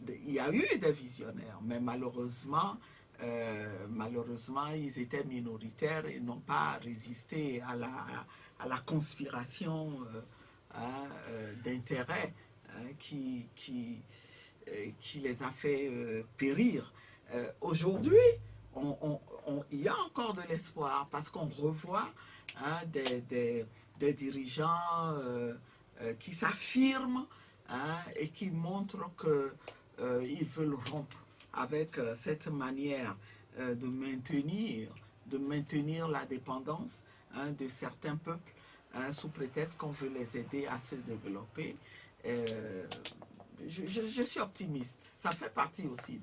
il y a eu des visionnaires, mais malheureusement, ils étaient minoritaires et n'ont pas résisté à la conspiration d'intérêts, hein, qui les a fait périr. Aujourd'hui, il y a encore de l'espoir parce qu'on revoit, hein, des dirigeants qui s'affirment, hein, et qui montrent qu'ils veulent rompre avec cette manière de maintenir la dépendance, hein, de certains peuples, hein, sous prétexte qu'on veut les aider à se développer. Je suis optimiste. Ça fait partie aussi.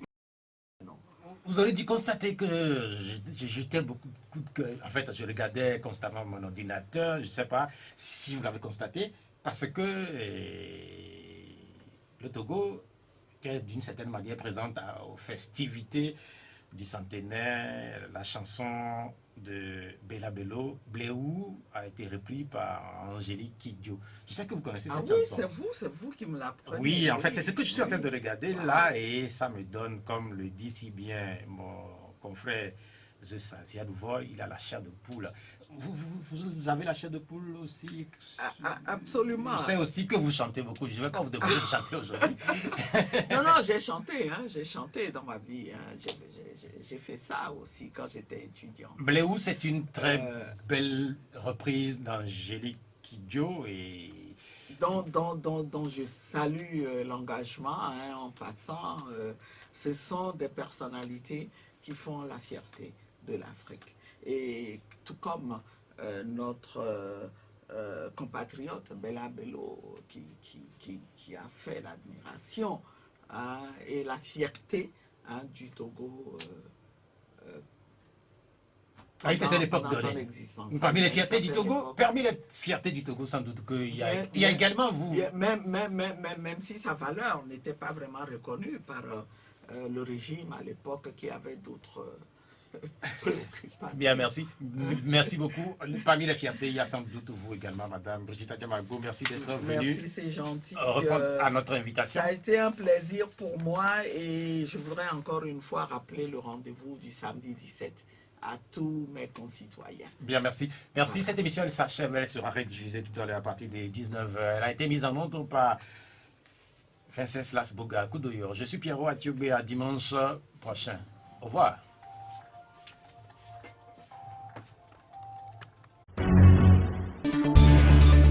Non. Vous aurez dû constater que je jetais beaucoup de gueule. En fait, je regardais constamment mon ordinateur. Je ne sais pas si vous l'avez constaté, parce que le Togo était d'une certaine manière présente aux festivités du centenaire. La chanson de Bella Bello, Bléou, a été reprise par Angélique Kidjo. Je sais que vous connaissez cette chanson. C'est vous qui me l'apprenez. Oui, en fait, c'est ce que je suis en train de regarder là, et ça me donne, comme le dit si bien mon confrère Zeus Ziadouvo, il a la chair de poule. Vous avez la chair de poule aussi? Absolument. Je sais aussi que vous chantez beaucoup. Je ne vais pas vous demander de chanter aujourd'hui. Non, j'ai chanté, hein, j'ai chanté dans ma vie. Hein. J'ai fait ça aussi quand j'étais étudiant. Bléou, c'est une très belle reprise d'Angélique Kidjo et dont je salue l'engagement, hein, en passant. Ce sont des personnalités qui font la fierté de l'Afrique. Et tout comme notre compatriote Bella Bello qui a fait l'admiration et la fierté du Togo. Oui, c'était l'époque pendant son donnée. existence. Parmi les fiertés du Cette Togo, époque. parmi les fiertés du Togo, sans doute qu'il y a, il y a également vous. Même si sa valeur n'était pas vraiment reconnue par le régime à l'époque qui avait d'autres préoccupations. Bien, merci. Merci beaucoup. Parmi les fiertés, il y a sans doute vous également, Madame Brigitte Adiamago. Merci d'être venue Merci, c'est gentil. répondre à notre invitation. Ça a été un plaisir pour moi et je voudrais encore une fois rappeler le rendez-vous du samedi 17 à tous mes concitoyens. Bien, merci. Merci. Cette émission, elle s'achève. Elle sera rediffusée tout à l'heure à partir des 19h. Elle a été mise en onde par Vincent Slasboga Koudoyor. Je suis Pierrot Atiobé. À dimanche prochain. Au revoir.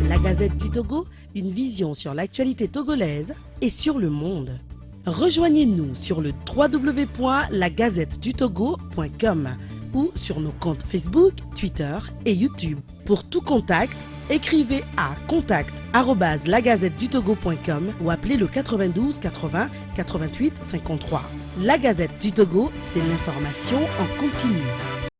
La Gazette du Togo, une vision sur l'actualité togolaise et sur le monde. Rejoignez-nous sur le www.lagazettedutogo.com ou sur nos comptes Facebook, Twitter et YouTube. Pour tout contact, écrivez à contact@lagazettedutogo.com ou appelez le 92 80 88 53. La Gazette du Togo, c'est l'information en continu.